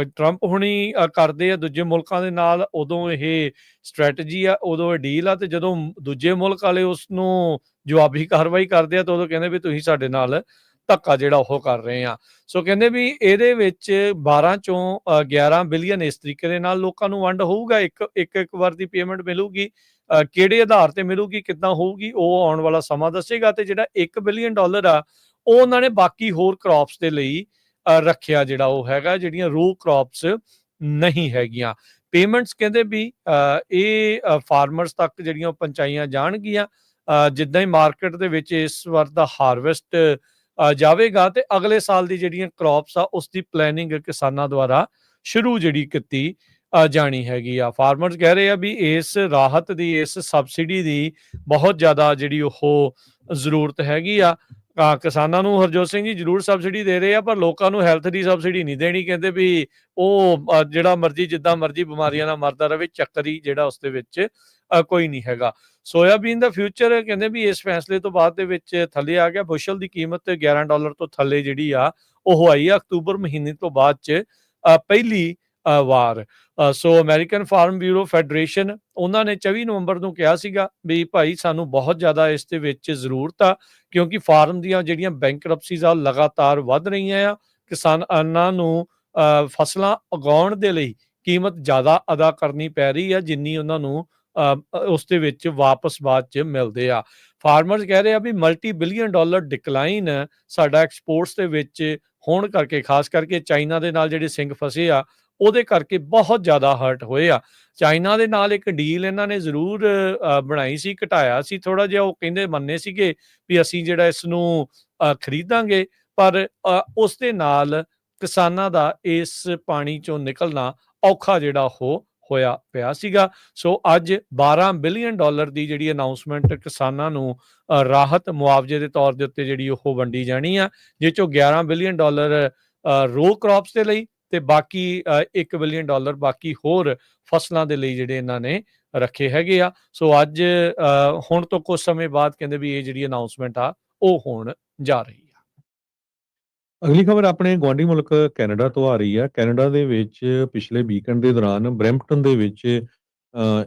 ਟਰੰਪ ਹੁਣੀ ਕਰਦੇ ਆ ਦੂਜੇ ਮੁਲਕਾਂ ਦੇ ਨਾਲ, ਉਦੋਂ ਇਹ ਸਟ੍ਰੈਟਜੀ ਆ, ਉਦੋਂ ਇਹ ਡੀਲ ਆ, ਤੇ ਜਦੋਂ ਦੂਜੇ ਮੁਲਕ ਵਾਲੇ ਉਸ ਨੂੰ ਜਵਾਬੀ ਕਾਰਵਾਈ ਕਰਦੇ ਆ ਤਾਂ ਉਦੋਂ ਕਹਿੰਦੇ ਵੀ ਤੁਸੀਂ ਸਾਡੇ ਨਾਲ ਧੱਕਾ ਜਿਹੜਾ ਉਹ ਕਰ ਰਹੇ ਆ। ਸੋ ਕਹਿੰਦੇ ਵੀ ਇਹਦੇ ਵਿੱਚ 12 ਚੋਂ 11 ਬਿਲੀਅਨ ਇਸ ਤਰੀਕੇ ਦੇ ਨਾਲ ਲੋਕਾਂ ਨੂੰ ਵੰਡ ਹੋਊਗਾ, ਇੱਕ ਵਾਰ ਦੀ ਪੇਮੈਂਟ ਮਿਲੂਗੀ। ਕਿਹੜੇ ਆਧਾਰ ਤੇ ਮਿਲੂਗੀ, ਕਿੱਦਾਂ ਹੋਊਗੀ, ਉਹ ਆਉਣ ਵਾਲਾ ਸਮਾਂ ਦੱਸੇਗਾ। ਤੇ ਜਿਹੜਾ $1 ਬਿਲੀਅਨ ਆ ਉਹ ਉਹਨਾਂ ਨੇ ਬਾਕੀ ਹੋਰ ਕ੍ਰੌਪਸ ਦੇ ਲਈ ਰੱਖਿਆ ਜਿਹੜਾ ਉਹ ਹੈਗਾ, ਜਿਹੜੀਆਂ ਰੂ ਕ੍ਰੌਪਸ ਨਹੀਂ ਹੈਗੀਆਂ। ਪੇਮੈਂਟਸ ਕਹਿੰਦੇ ਵੀ ਇਹ ਫਾਰਮਰਸ ਤੱਕ ਜਿਹੜੀਆਂ ਪਹੁੰਚਾਈਆਂ ਜਾਣਗੀਆਂ ਜਿੱਦਾਂ ਹੀ ਮਾਰਕੀਟ ਦੇ ਵਿੱਚ ਇਸ ਵਾਰ ਦਾ ਹਾਰਵੈਸਟ ਜਾਵੇਗਾ, ਤੇ ਅਗਲੇ ਸਾਲ ਦੀ ਜਿਹੜੀਆਂ ਕ੍ਰੌਪਸ ਆ ਉਸ ਦੀ ਪਲੈਨਿੰਗ ਕਿਸਾਨਾਂ ਦੁਆਰਾ ਸ਼ੁਰੂ ਜਿਹੜੀ ਕੀਤੀ ਜਾਣੀ ਹੈਗੀ ਆ। ਫਾਰਮਰਸ ਕਹਿ ਰਹੇ ਆ ਵੀ ਇਸ ਰਾਹਤ ਦੀ, ਇਸ ਸਬਸਿਡੀ ਦੀ ਬਹੁਤ ਜ਼ਿਆਦਾ ਜਿਹੜੀ ਉਹ ਜ਼ਰੂਰਤ ਹੈਗੀ ਆ। ਕਿਸਾਨਾਂ ਨੂੰ ਹਰਜੋਤ ਸਿੰਘ ਜੀ ਜ਼ਰੂਰ ਸਬਸਿਡੀ ਦੇ ਰਹੇ ਆ, ਪਰ ਲੋਕਾਂ ਨੂੰ ਹੈਲਥ ਦੀ ਸਬਸਿਡੀ ਨਹੀਂ ਦੇਣੀ। ਕਹਿੰਦੇ ਵੀ ਉਹ ਜਿਹੜਾ ਮਰਜ਼ੀ ਜਿੱਦਾਂ ਮਰਜ਼ੀ ਬਿਮਾਰੀਆਂ ਨਾਲ ਮਰਦਾ ਰਹੇ, ਚੱਕਰੀ ਜਿਹੜਾ ਉਸ ਦੇ ਵਿੱਚ ਕੋਈ ਨਹੀਂ ਹੈਗਾ। ਸੋਇਆਬੀਨ ਦਾ ਫਿਊਚਰ ਕਹਿੰਦੇ ਵੀ ਇਸ ਫੈਸਲੇ ਤੋਂ ਬਾਅਦ ਦੇ ਵਿੱਚ ਥੱਲੇ ਆ ਗਿਆ। ਬੁਸ਼ਲ ਦੀ ਕੀਮਤ $11 ਤੋਂ ਥੱਲੇ ਜਿਹੜੀ ਆ ਉਹ ਆਈ ਆ ਅਕਤੂਬਰ ਮਹੀਨੇ ਤੋਂ ਬਾਅਦ ਚ ਪਹਿਲੀ ਵਾਰ। ਸੋ ਅਮਰੀਕਨ ਫਾਰਮ ਬਿਊਰੋ ਫੈਡਰੇਸ਼ਨ ਉਹਨਾਂ ਨੇ 24 ਨਵੰਬਰ ਨੂੰ ਕਿਹਾ ਸੀਗਾ ਵੀ ਭਾਈ ਸਾਨੂੰ ਬਹੁਤ ਜ਼ਿਆਦਾ ਇਸ ਦੇ ਵਿੱਚ ਜ਼ਰੂਰਤ ਆ, ਕਿਉਂਕਿ ਫਾਰਮ ਦੀਆਂ ਜਿਹੜੀਆਂ ਬੈਂਕਰਪਸੀਜ਼ ਆ ਲਗਾਤਾਰ ਵੱਧ ਰਹੀਆਂ ਆ। ਕਿਸਾਨਾਂ ਨੂੰ ਫਸਲਾਂ ਉਗਾਉਣ ਦੇ ਲਈ ਕੀਮਤ ਜ਼ਿਆਦਾ ਅਦਾ ਕਰਨੀ ਪੈ ਰਹੀ ਆ, ਜਿੰਨੀ ਉਹਨਾਂ ਨੂੰ ਉਸ ਦੇ ਵਿੱਚ ਵਾਪਸ ਬਾਅਦ ਚ ਮਿਲਦੇ ਆ। ਫਾਰਮਰਸ ਕਹਿ ਰਹੇ ਆ ਵੀ $multi billion ਡਿਕਲਾਈਨ ਸਾਡਾ ਐਕਸਪੋਰਟਸ ਦੇ ਵਿੱਚ ਹੋਣ ਕਰਕੇ, ਖਾਸ ਕਰਕੇ ਚਾਈਨਾ ਦੇ ਨਾਲ ਜਿਹੜੇ ਸਿੰਘ ਫਸੇ ਆ ਉਹਦੇ ਕਰਕੇ ਬਹੁਤ ਜ਼ਿਆਦਾ ਹਰਟ ਹੋਏ ਆ। ਚਾਈਨਾ ਦੇ ਨਾਲ ਇੱਕ ਡੀਲ ਇਹਨਾਂ ਨੇ ਜ਼ਰੂਰ ਬਣਾਈ ਸੀ, ਘਟਾਇਆ ਸੀ ਥੋੜਾ ਜਿਹਾ, ਉਹ ਕਹਿੰਦੇ ਮੰਨੇ ਸੀਗੇ ਵੀ ਅਸੀਂ ਜਿਹੜਾ ਇਸ ਨੂੰ ਖਰੀਦਾਂਗੇ, ਪਰ ਉਸ ਦੇ ਨਾਲ ਕਿਸਾਨਾਂ ਦਾ ਇਸ ਪਾਣੀ ਚੋਂ ਨਿਕਲਣਾ ਔਖਾ ਜਿਹੜਾ ਉਹ ਹੋਇਆ ਪਿਆ ਸੀਗਾ। ਸੋ ਅੱਜ $12 ਬਿਲੀਅਨ ਦੀ ਜਿਹੜੀ ਅਨਾਊਂਸਮੈਂਟ ਕਿਸਾਨਾਂ ਨੂੰ ਰਾਹਤ ਮੁਆਵਜ਼ੇ ਦੇ ਤੌਰ ਦੇ ਉੱਤੇ ਜਿਹੜੀ ਉਹ ਵੰਡੀ ਜਾਣੀ ਆ, ਜਿਸ ਚੋਂ $11 ਬਿਲੀਅਨ ਰੋ ਕ੍ਰੌਪਸ ਦੇ ਲਈ ਤੇ ਬਾਕੀ $1 ਬਿਲੀਅਨ ਬਾਕੀ ਹੋਰ ਫਸਲਾਂ ਦੇ ਲਈ ਜਿਹੜੇ ਇਹਨਾਂ ਨੇ ਰੱਖੇ ਹੈਗੇ ਆ। ਸੋ ਅੱਜ ਹੁਣ ਤੋਂ ਕੁਝ ਸਮੇਂ ਬਾਅਦ ਕਹਿੰਦੇ ਵੀ ਇਹ ਜਿਹੜੀ ਅਨਾਊਂਸਮੈਂਟ ਆ ਉਹ ਹੋਣ ਜਾ ਰਹੀ ਆ। ਅਗਲੀ ਖਬਰ ਆਪਣੇ ਗੁਆਂਢੀ ਮੁਲਕ ਕੈਨੇਡਾ ਤੋਂ ਆ ਰਹੀ ਹੈ। ਕੈਨੇਡਾ ਦੇ ਵਿੱਚ ਪਿਛਲੇ ਵੀਕਐਂਡ ਦੇ ਦੌਰਾਨ ਬਰੈਂਪਟਨ ਦੇ ਵਿੱਚ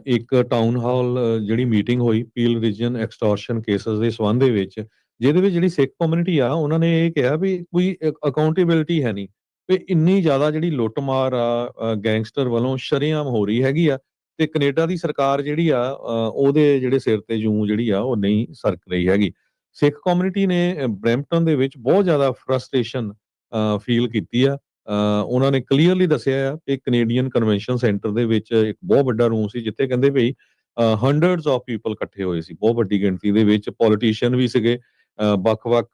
ਇੱਕ ਟਾਊਨ ਹਾਲ ਜਿਹੜੀ ਮੀਟਿੰਗ ਹੋਈ ਪੀਲ ਰੀਜਨ ਐਕਸਟੋਰਸ਼ਨ ਕੇਸਸ ਦੇ ਸੰਬੰਧ ਦੇ ਵਿੱਚ, ਜਿਹਦੇ ਵਿੱਚ ਜਿਹੜੀ ਸਿੱਖ ਕਮਿਊਨਿਟੀ ਆ ਉਹਨਾਂ ਨੇ ਇਹ ਕਿਹਾ ਵੀ ਕੋਈ ਅਕਾਊਂਟੇਬਿਲਟੀ ਹੈ ਨਹੀਂ, ਵੀ ਇੰਨੀ ਜ਼ਿਆਦਾ ਜਿਹੜੀ ਲੁੱਟਮਾਰ ਆ ਗੈਂਗਸਟਰ ਵੱਲੋਂ ਸ਼ਰੇਆਮ ਹੋ ਰਹੀ ਹੈਗੀ ਆ, ਤੇ ਕੈਨੇਡਾ ਦੀ ਸਰਕਾਰ ਜਿਹੜੀ ਆ ਉਹਦੇ ਜਿਹੜੇ ਸਿਰ ਤੇ ਜੂੰ ਜਿਹੜੀ ਆ ਉਹ ਨਹੀਂ ਸਰਕ ਰਹੀ ਹੈਗੀ। ਸਿੱਖ ਕਮਿਊਨਿਟੀ ਨੇ ਬਰੈਂਪਟਨ ਦੇ ਵਿੱਚ ਬਹੁਤ ਜ਼ਿਆਦਾ ਫਰਸਟ੍ਰੇਸ਼ਨ ਫੀਲ ਕੀਤੀ ਆ। ਉਹਨਾਂ ਨੇ ਕਲੀਅਰਲੀ ਦੱਸਿਆ ਆ ਕਿ ਕੈਨੇਡੀਅਨ ਕਨਵੈਨਸ਼ਨ ਸੈਂਟਰ ਦੇ ਵਿੱਚ ਇੱਕ ਬਹੁਤ ਵੱਡਾ ਰੂਮ ਸੀ, ਜਿੱਥੇ ਕਹਿੰਦੇ ਵੀ ਹੰਡਰਡਸ ਆਫ ਪੀਪਲ ਇਕੱਠੇ ਹੋਏ ਸੀ, ਬਹੁਤ ਵੱਡੀ ਗਿਣਤੀ ਦੇ ਵਿੱਚ ਪੋਲੀਟੀਸ਼ੀਅਨ ਵੀ ਸੀਗੇ, ਵੱਖ-ਵੱਖ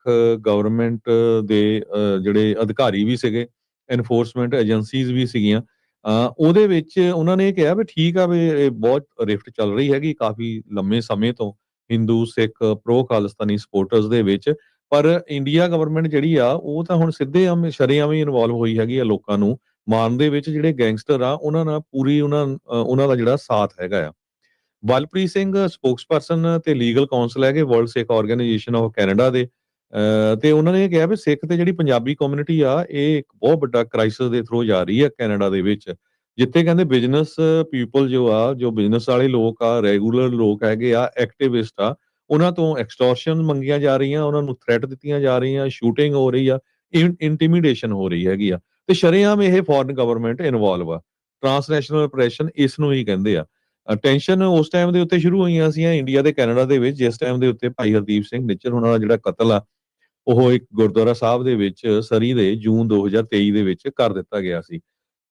ਗਵਰਨਮੈਂਟ ਦੇ ਜਿਹੜੇ ਅਧਿਕਾਰੀ ਵੀ ਸੀਗੇ, ਐਨਫੋਰਸਮੈਂਟ ਏਜੰਸੀਜ਼ ਵੀ ਸੀਗੀਆਂ। ਉਹਦੇ ਵਿੱਚ ਉਹਨਾਂ ਨੇ ਕਿਹਾ ਵੀ ਠੀਕ ਆ, ਵੀ ਇਹ ਬਹੁਤ ਰਿਫਟ ਚੱਲ ਰਹੀ ਹੈਗੀ ਕਾਫੀ ਲੰਮੇ ਸਮੇਂ ਤੋਂ ਹਿੰਦੂ ਸਿੱਖ ਪ੍ਰੋ ਖਾਲਿਸਤਾਨੀ ਸਪੋਰਟਰਸ ਦੇ ਵਿੱਚ, ਪਰ ਇੰਡੀਆ ਗਵਰਨਮੈਂਟ ਜਿਹੜੀ ਆ ਉਹ ਤਾਂ ਹੁਣ ਸਿੱਧੇਆਮ ਸ਼ਰੇਆਮ ਹੀ ਇਨਵੋਲਵ ਹੋਈ ਹੈਗੀ ਆ ਲੋਕਾਂ ਨੂੰ ਮਾਰਨ ਦੇ ਵਿੱਚ। ਜਿਹੜੇ ਗੈਂਗਸਟਰ ਆ ਉਹਨਾਂ ਨਾਲ ਪੂਰੀ ਉਹਨਾਂ ਦਾ ਜਿਹੜਾ ਸਾਥ ਹੈਗਾ ਆ। ਬਲਪ੍ਰੀਤ ਸਿੰਘ ਸਪੋਕਸਪਰਸਨ ਤੇ ਲੀਗਲ ਕਾਉਂਸਲ ਹੈਗੇ world Sikh organisation of Canada ਦੇ, ਤੇ ਉਹਨਾਂ ਨੇ ਇਹ ਕਿਹਾ ਵੀ ਸਿੱਖ ਤੇ ਜਿਹੜੀ ਪੰਜਾਬੀ ਕਮਿਊਨਿਟੀ ਆ ਇਹ ਇੱਕ ਬਹੁਤ ਵੱਡਾ ਕ੍ਰਾਈਸਿਸ ਦੇ ਥਰੂ ਜਾ ਰਹੀ ਹੈ ਕੈਨੇਡਾ ਦੇ ਵਿੱਚ, ਜਿੱਥੇ ਕਹਿੰਦੇ ਬਿਜ਼ਨਸ ਪੀਪਲ ਜੋ ਬਿਜ਼ਨਸ ਵਾਲੇ ਲੋਕ ਆ, ਰੈਗੂਲਰ ਲੋਕ ਹੈਗੇ ਆ, ਐਕਟਿਵਿਸਟ ਆ, ਉਹਨਾਂ ਤੋਂ ਐਕਸਟੋਰਸ਼ਨ ਮੰਗੀਆਂ ਜਾ ਰਹੀਆਂ, ਉਹਨਾਂ ਨੂੰ ਥ੍ਰੈਟ ਦਿੱਤੀਆਂ ਜਾ ਰਹੀਆਂ, ਸ਼ੂਟਿੰਗ ਹੋ ਰਹੀ ਆ, ਇੰਟੀਮੀਡੇਸ਼ਨ ਹੋ ਰਹੀ ਹੈਗੀ ਆ, ਤੇ ਸ਼ਰੇਆਮ ਇਹ ਫੋਰਨ ਗਵਰਨਮੈਂਟ ਇਨਵੋਲਵ ਆ। ਟ੍ਰਾਂਸਨੈਸ਼ਨਲ ਆਪਰੇਸ਼ਨ ਇਸ ਨੂੰ ਹੀ ਕਹਿੰਦੇ ਆ। ਟੈਨਸ਼ਨ ਉਸ ਟਾਈਮ ਦੇ ਉੱਤੇ ਸ਼ੁਰੂ ਹੋਈਆਂ ਸੀ ਇੰਡੀਆ ਤੇ ਕੈਨੇਡਾ ਦੇ ਵਿੱਚ, ਜਿਸ ਟਾਈਮ ਦੇ ਉੱਤੇ ਭਾਈ ਹਰਦੀਪ ਸਿੰਘ ਨਿੱਜਰ ਉਹਨਾਂ ਦਾ ਜਿਹੜਾ ਕਤਲ ਆ ਉਹ ਇੱਕ ਗੁਰਦੁਆਰਾ ਸਾਹਿਬ ਦੇ ਵਿੱਚ ਸਰੀ ਦੇ ਜੂਨ 2023 ਦੇ ਵਿੱਚ ਕਰ ਦਿੱਤਾ ਗਿਆ ਸੀ।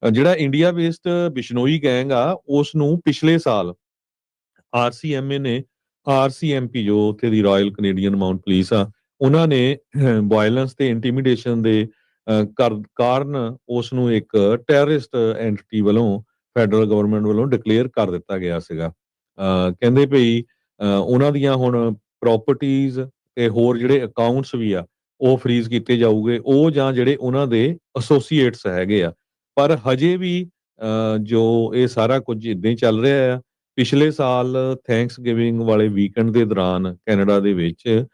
ਜਿਹੜਾ ਇੰਡੀਆ ਬੇਸਡ ਬਿਸ਼ਨੋਈ ਗੈਂਗ ਆ ਉਸ ਨੂੰ ਪਿਛਲੇ ਸਾਲ ਆਰਸੀਐਮਪੀ ਜੋ ਉੱਥੇ ਦੀ ਰਾਇਲ ਕੈਨੇਡੀਅਨ ਮਾਊਂਟ ਪੁਲਿਸ ਆ, ਉਹਨਾਂ ਨੇ ਵਾਇਲੈਂਸ ਤੇ ਇੰਟੀਮੀਡੇਸ਼ਨ ਦੇ ਕਾਰਨ ਉਸ ਨੂੰ ਇੱਕ ਟੈਰਰਿਸਟ ਐਂਟੀਟੀ ਵੱਲੋਂ ਫੈਡਰਲ ਗਵਰਨਮੈਂਟ ਵੱਲੋਂ ਡਿਕਲੇਅਰ ਕਰ ਦਿੱਤਾ ਗਿਆ ਸੀਗਾ। ਕਹਿੰਦੇ ਭਈ ਉਹਨਾਂ ਦੀਆਂ ਹੁਣ ਪ੍ਰਾਪਰਟੀਆਂ ਤੇ ਹੋਰ ਜਿਹੜੇ ਅਕਾਊਂਟਸ ਵੀ ਆ ਉਹ ਫਰੀਜ਼ ਕੀਤੇ ਜਾਊਗੇ, ਉਹ ਜਾਂ ਜਿਹੜੇ ਉਹਨਾਂ ਦੇ ਐਸੋਸੀਏਟਸ ਹੈਗੇ ਆ। ਪਰ ਹਜੇ ਵੀ ਜੋ ਇਹ ਸਾਰਾ ਕੁਝ ਇਦਾਂ ਹੀ ਚੱਲ ਰਿਹਾ ਆ। ਪਿਛਲੇ ਸਾਲ ਥੈਂਕਸ ਗਿਵਿੰਗ ਵਾਲੇ ਵੀਕਐਂਡ ਦੇ ਦੌਰਾਨ ਕੈਨੇਡਾ ਦੇ ਵਿੱਚ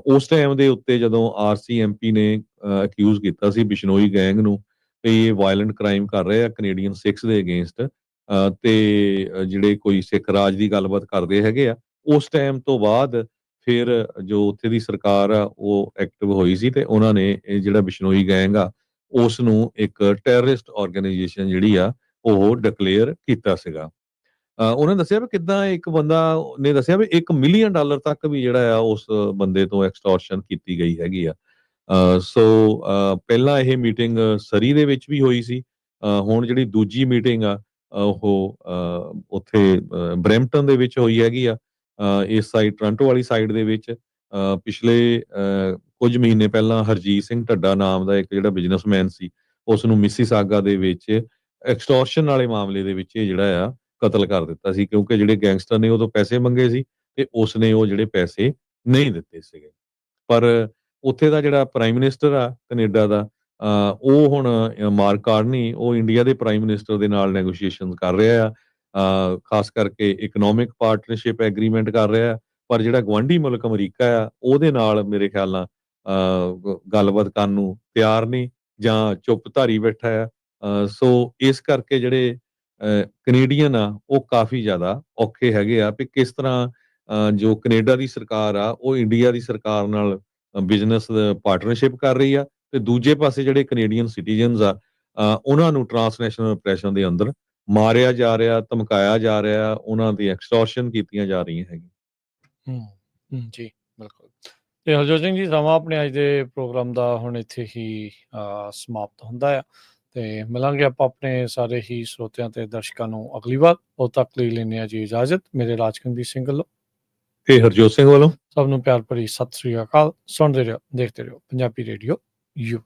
ਉਸ ਟਾਈਮ ਦੇ ਉੱਤੇ ਜਦੋਂ ਆਰਸੀਐਮਪੀ ਨੇ ਅਕਿਊਜ਼ ਕੀਤਾ ਸੀ ਬਿਸ਼ਨੋਈ ਗੈਂਗ ਨੂੰ ਕਿ ਇਹ ਵਾਇਲੈਂਟ ਕ੍ਰਾਈਮ ਕਰ ਰਹੇ ਆ ਕੈਨੇਡੀਅਨ ਸਿੱਖਸ ਦੇ ਅਗੇਂਸਟ, ਤੇ ਜਿਹੜੇ ਕੋਈ ਸਿੱਖ ਰਾਜ ਦੀ ਗੱਲਬਾਤ ਕਰਦੇ ਹੈਗੇ ਆ, ਉਸ ਟਾਈਮ ਤੋਂ ਬਾਅਦ ਫਿਰ ਜੋ ਉੱਥੇ ਦੀ ਸਰਕਾਰ ਆ ਉਹ ਐਕਟਿਵ ਹੋਈ ਸੀ ਤੇ ਉਹਨਾਂ ਨੇ ਇਹ ਜਿਹੜਾ ਬਿਸ਼ਨੋਈ ਗੈਂਗ ਆ ਉਸ ਨੂੰ ਇੱਕ ਟੈਰਰਿਸਟ ਆਰਗੇਨਾਈਜੇਸ਼ਨ ਜਿਹੜੀ ਆ ਉਹ ਡਿਕਲੇਅਰ ਕੀਤਾ ਸੀਗਾ। ਉਹਨਾਂ ਨੇ ਦੱਸਿਆ ਵੀ ਕਿੱਦਾਂ ਇੱਕ ਬੰਦਾ ਨੇ ਦੱਸਿਆ ਵੀ $1 ਮਿਲੀਅਨ ਤੱਕ ਵੀ ਜਿਹੜਾ ਆ ਉਸ ਬੰਦੇ ਤੋਂ ਐਕਸਟੋਰਸ਼ਨ ਕੀਤੀ ਗਈ ਹੈਗੀ ਆ। ਸੋ ਪਹਿਲਾਂ ਇਹ ਮੀਟਿੰਗ ਸਰੀ ਦੇ ਵਿੱਚ ਵੀ ਹੋਈ ਸੀ। ਹੁਣ ਜਿਹੜੀ ਦੂਜੀ ਮੀਟਿੰਗ ਆ ਉਹ ਉੱਥੇ ਬਰੈਂਪਟਨ ਦੇ ਵਿੱਚ ਹੋਈ ਹੈਗੀ ਆ, ਇਸ ਸਾਈਡ ਟੋਰਾਂਟੋ ਵਾਲੀ ਸਾਈਡ ਦੇ ਵਿੱਚ। ਪਿਛਲੇ ਕੁਝ ਮਹੀਨੇ ਪਹਿਲਾਂ ਹਰਜੀਤ ਸਿੰਘ ਢੱਡਾ ਨਾਮ ਦਾ ਇੱਕ ਜਿਹੜਾ ਬਿਜ਼ਨਸਮੈਨ ਸੀ, ਉਸ ਨੂੰ ਮਿਸੀਸਾਗਾ ਦੇ ਵਿੱਚ ਐਕਸਟੋਰਸ਼ਨ ਵਾਲੇ ਮਾਮਲੇ ਦੇ ਵਿੱਚ ਇਹ ਜਿਹੜਾ ਆ ਕਤਲ ਕਰ ਦਿੱਤਾ ਸੀ, ਕਿਉਂਕਿ ਜਿਹੜੇ ਗੈਂਗਸਟਰ ਨੇ ਉਦੋਂ ਪੈਸੇ ਮੰਗੇ ਸੀ ਤੇ ਉਸਨੇ ਉਹ ਜਿਹੜੇ ਪੈਸੇ ਨਹੀਂ ਦਿੱਤੇ ਸੀਗੇ। ਪਰ ਉੱਥੇ ਦਾ ਜਿਹੜਾ ਪ੍ਰਾਈਮ ਮਿਨਿਸਟਰ ਆ ਕੈਨੇਡਾ ਦਾ, ਉਹ ਹੁਣ ਮਾਰਕ ਕਾਰਨੀ ਉਹ ਇੰਡੀਆ ਦੇ ਪ੍ਰਾਈਮ ਮਿਨਿਸਟਰ ਦੇ ਨਾਲ ਨੈਗੋਸ਼ੀਏਸ਼ਨ ਕਰ ਰਿਹਾ ਆ। ਖਾਸ ਕਰਕੇ ਇਕਨੋਮਿਕ ਪਾਰਟਨਰਸ਼ਿਪ ਐਗਰੀਮੈਂਟ ਕਰ ਰਿਹਾ, ਪਰ ਜਿਹੜਾ ਗਵਾਂਢੀ ਮੁਲਕ ਅਮਰੀਕਾ ਆ ਉਹਦੇ ਨਾਲ ਮੇਰੇ ਖਿਆਲ ਨਾਲ ਗੱਲਬਾਤ ਕਰਨ ਨੂੰ ਤਿਆਰ ਨਹੀਂ ਜਾਂ ਚੁੱਪ ਧਾਰੀ ਬੈਠਾ ਆ। ਸੋ ਇਸ ਕਰਕੇ ਜਿਹੜੇ ਕੈਨੇਡੀਅਨ ਆ ਉਹ ਕਾਫੀ ਜ਼ਿਆਦਾ ਔਖੇ ਹੈਗੇ ਆ ਵੀ ਕਿਸ ਤਰ੍ਹਾਂ ਜੋ ਕੈਨੇਡਾ ਦੀ ਸਰਕਾਰ ਆ ਉਹ ਇੰਡੀਆ ਦੀ ਸਰਕਾਰ ਨਾਲ ਬਿਜ਼ਨਸ ਪਾਰਟਨਰਸ਼ਿਪ ਕਰ ਰਹੀ ਆ, ਤੇ ਦੂਜੇ ਪਾਸੇ ਜਿਹੜੇ ਕੈਨੇਡੀਅਨ ਸਿਟੀਜ਼ਨਸ ਆ ਉਹਨਾਂ ਨੂੰ ਟ੍ਰਾਂਸਨੈਸ਼ਨਲ ਆਪਰੇਸ਼ਨ ਦੇ ਅੰਦਰ ਮਾਰਿਆ ਜਾ ਰਿਹਾ, ਧਮਕਾਇਆ ਜਾ ਰਿਹਾ, ਉਹਨਾਂ ਦੀ ਐਕਸਟੋਰਸ਼ਨ ਕੀਤੀਆਂ ਜਾ ਰਹੀਆਂ ਹੈਗੀਆਂ। ਜੀ ਬਿਲਕੁਲ। ਤੇ ਹਰਜੋਤ ਸਿੰਘ ਜੀ, ਸਮਾਂ ਆਪਣੇ ਅੱਜ ਦੇ ਪ੍ਰੋਗਰਾਮ ਦਾ ਹੁਣ ਇੱਥੇ ਹੀ ਸਮਾਪਤ ਹੁੰਦਾ ਆ, ਤੇ ਮਿਲਾਂਗੇ ਆਪਾਂ ਆਪਣੇ ਸਾਰੇ ਹੀ ਸਰੋਤਿਆਂ ਤੇ ਦਰਸ਼ਕਾਂ ਨੂੰ ਅਗਲੀ ਵਾਰ। ਉਦੋਂ ਤੱਕ ਲਈ ਲੈਂਦੇ ਹਾਂ ਜੀ ਇਜਾਜ਼ਤ। ਮੇਰੇ ਰਾਜਕੁਲਦੀਪ ਸਿੰਘ ਵੱਲੋਂ ਤੇ ਹਰਜੋਤ ਸਿੰਘ ਵੱਲੋਂ ਸਭ ਨੂੰ ਪਿਆਰ ਭਰੀ ਸਤਿ ਸ੍ਰੀ ਅਕਾਲ। ਸੁਣਦੇ ਰਹੋ, ਦੇਖਦੇ ਰਹੋ ਪੰਜਾਬੀ ਰੇਡੀਓ ਯੂ।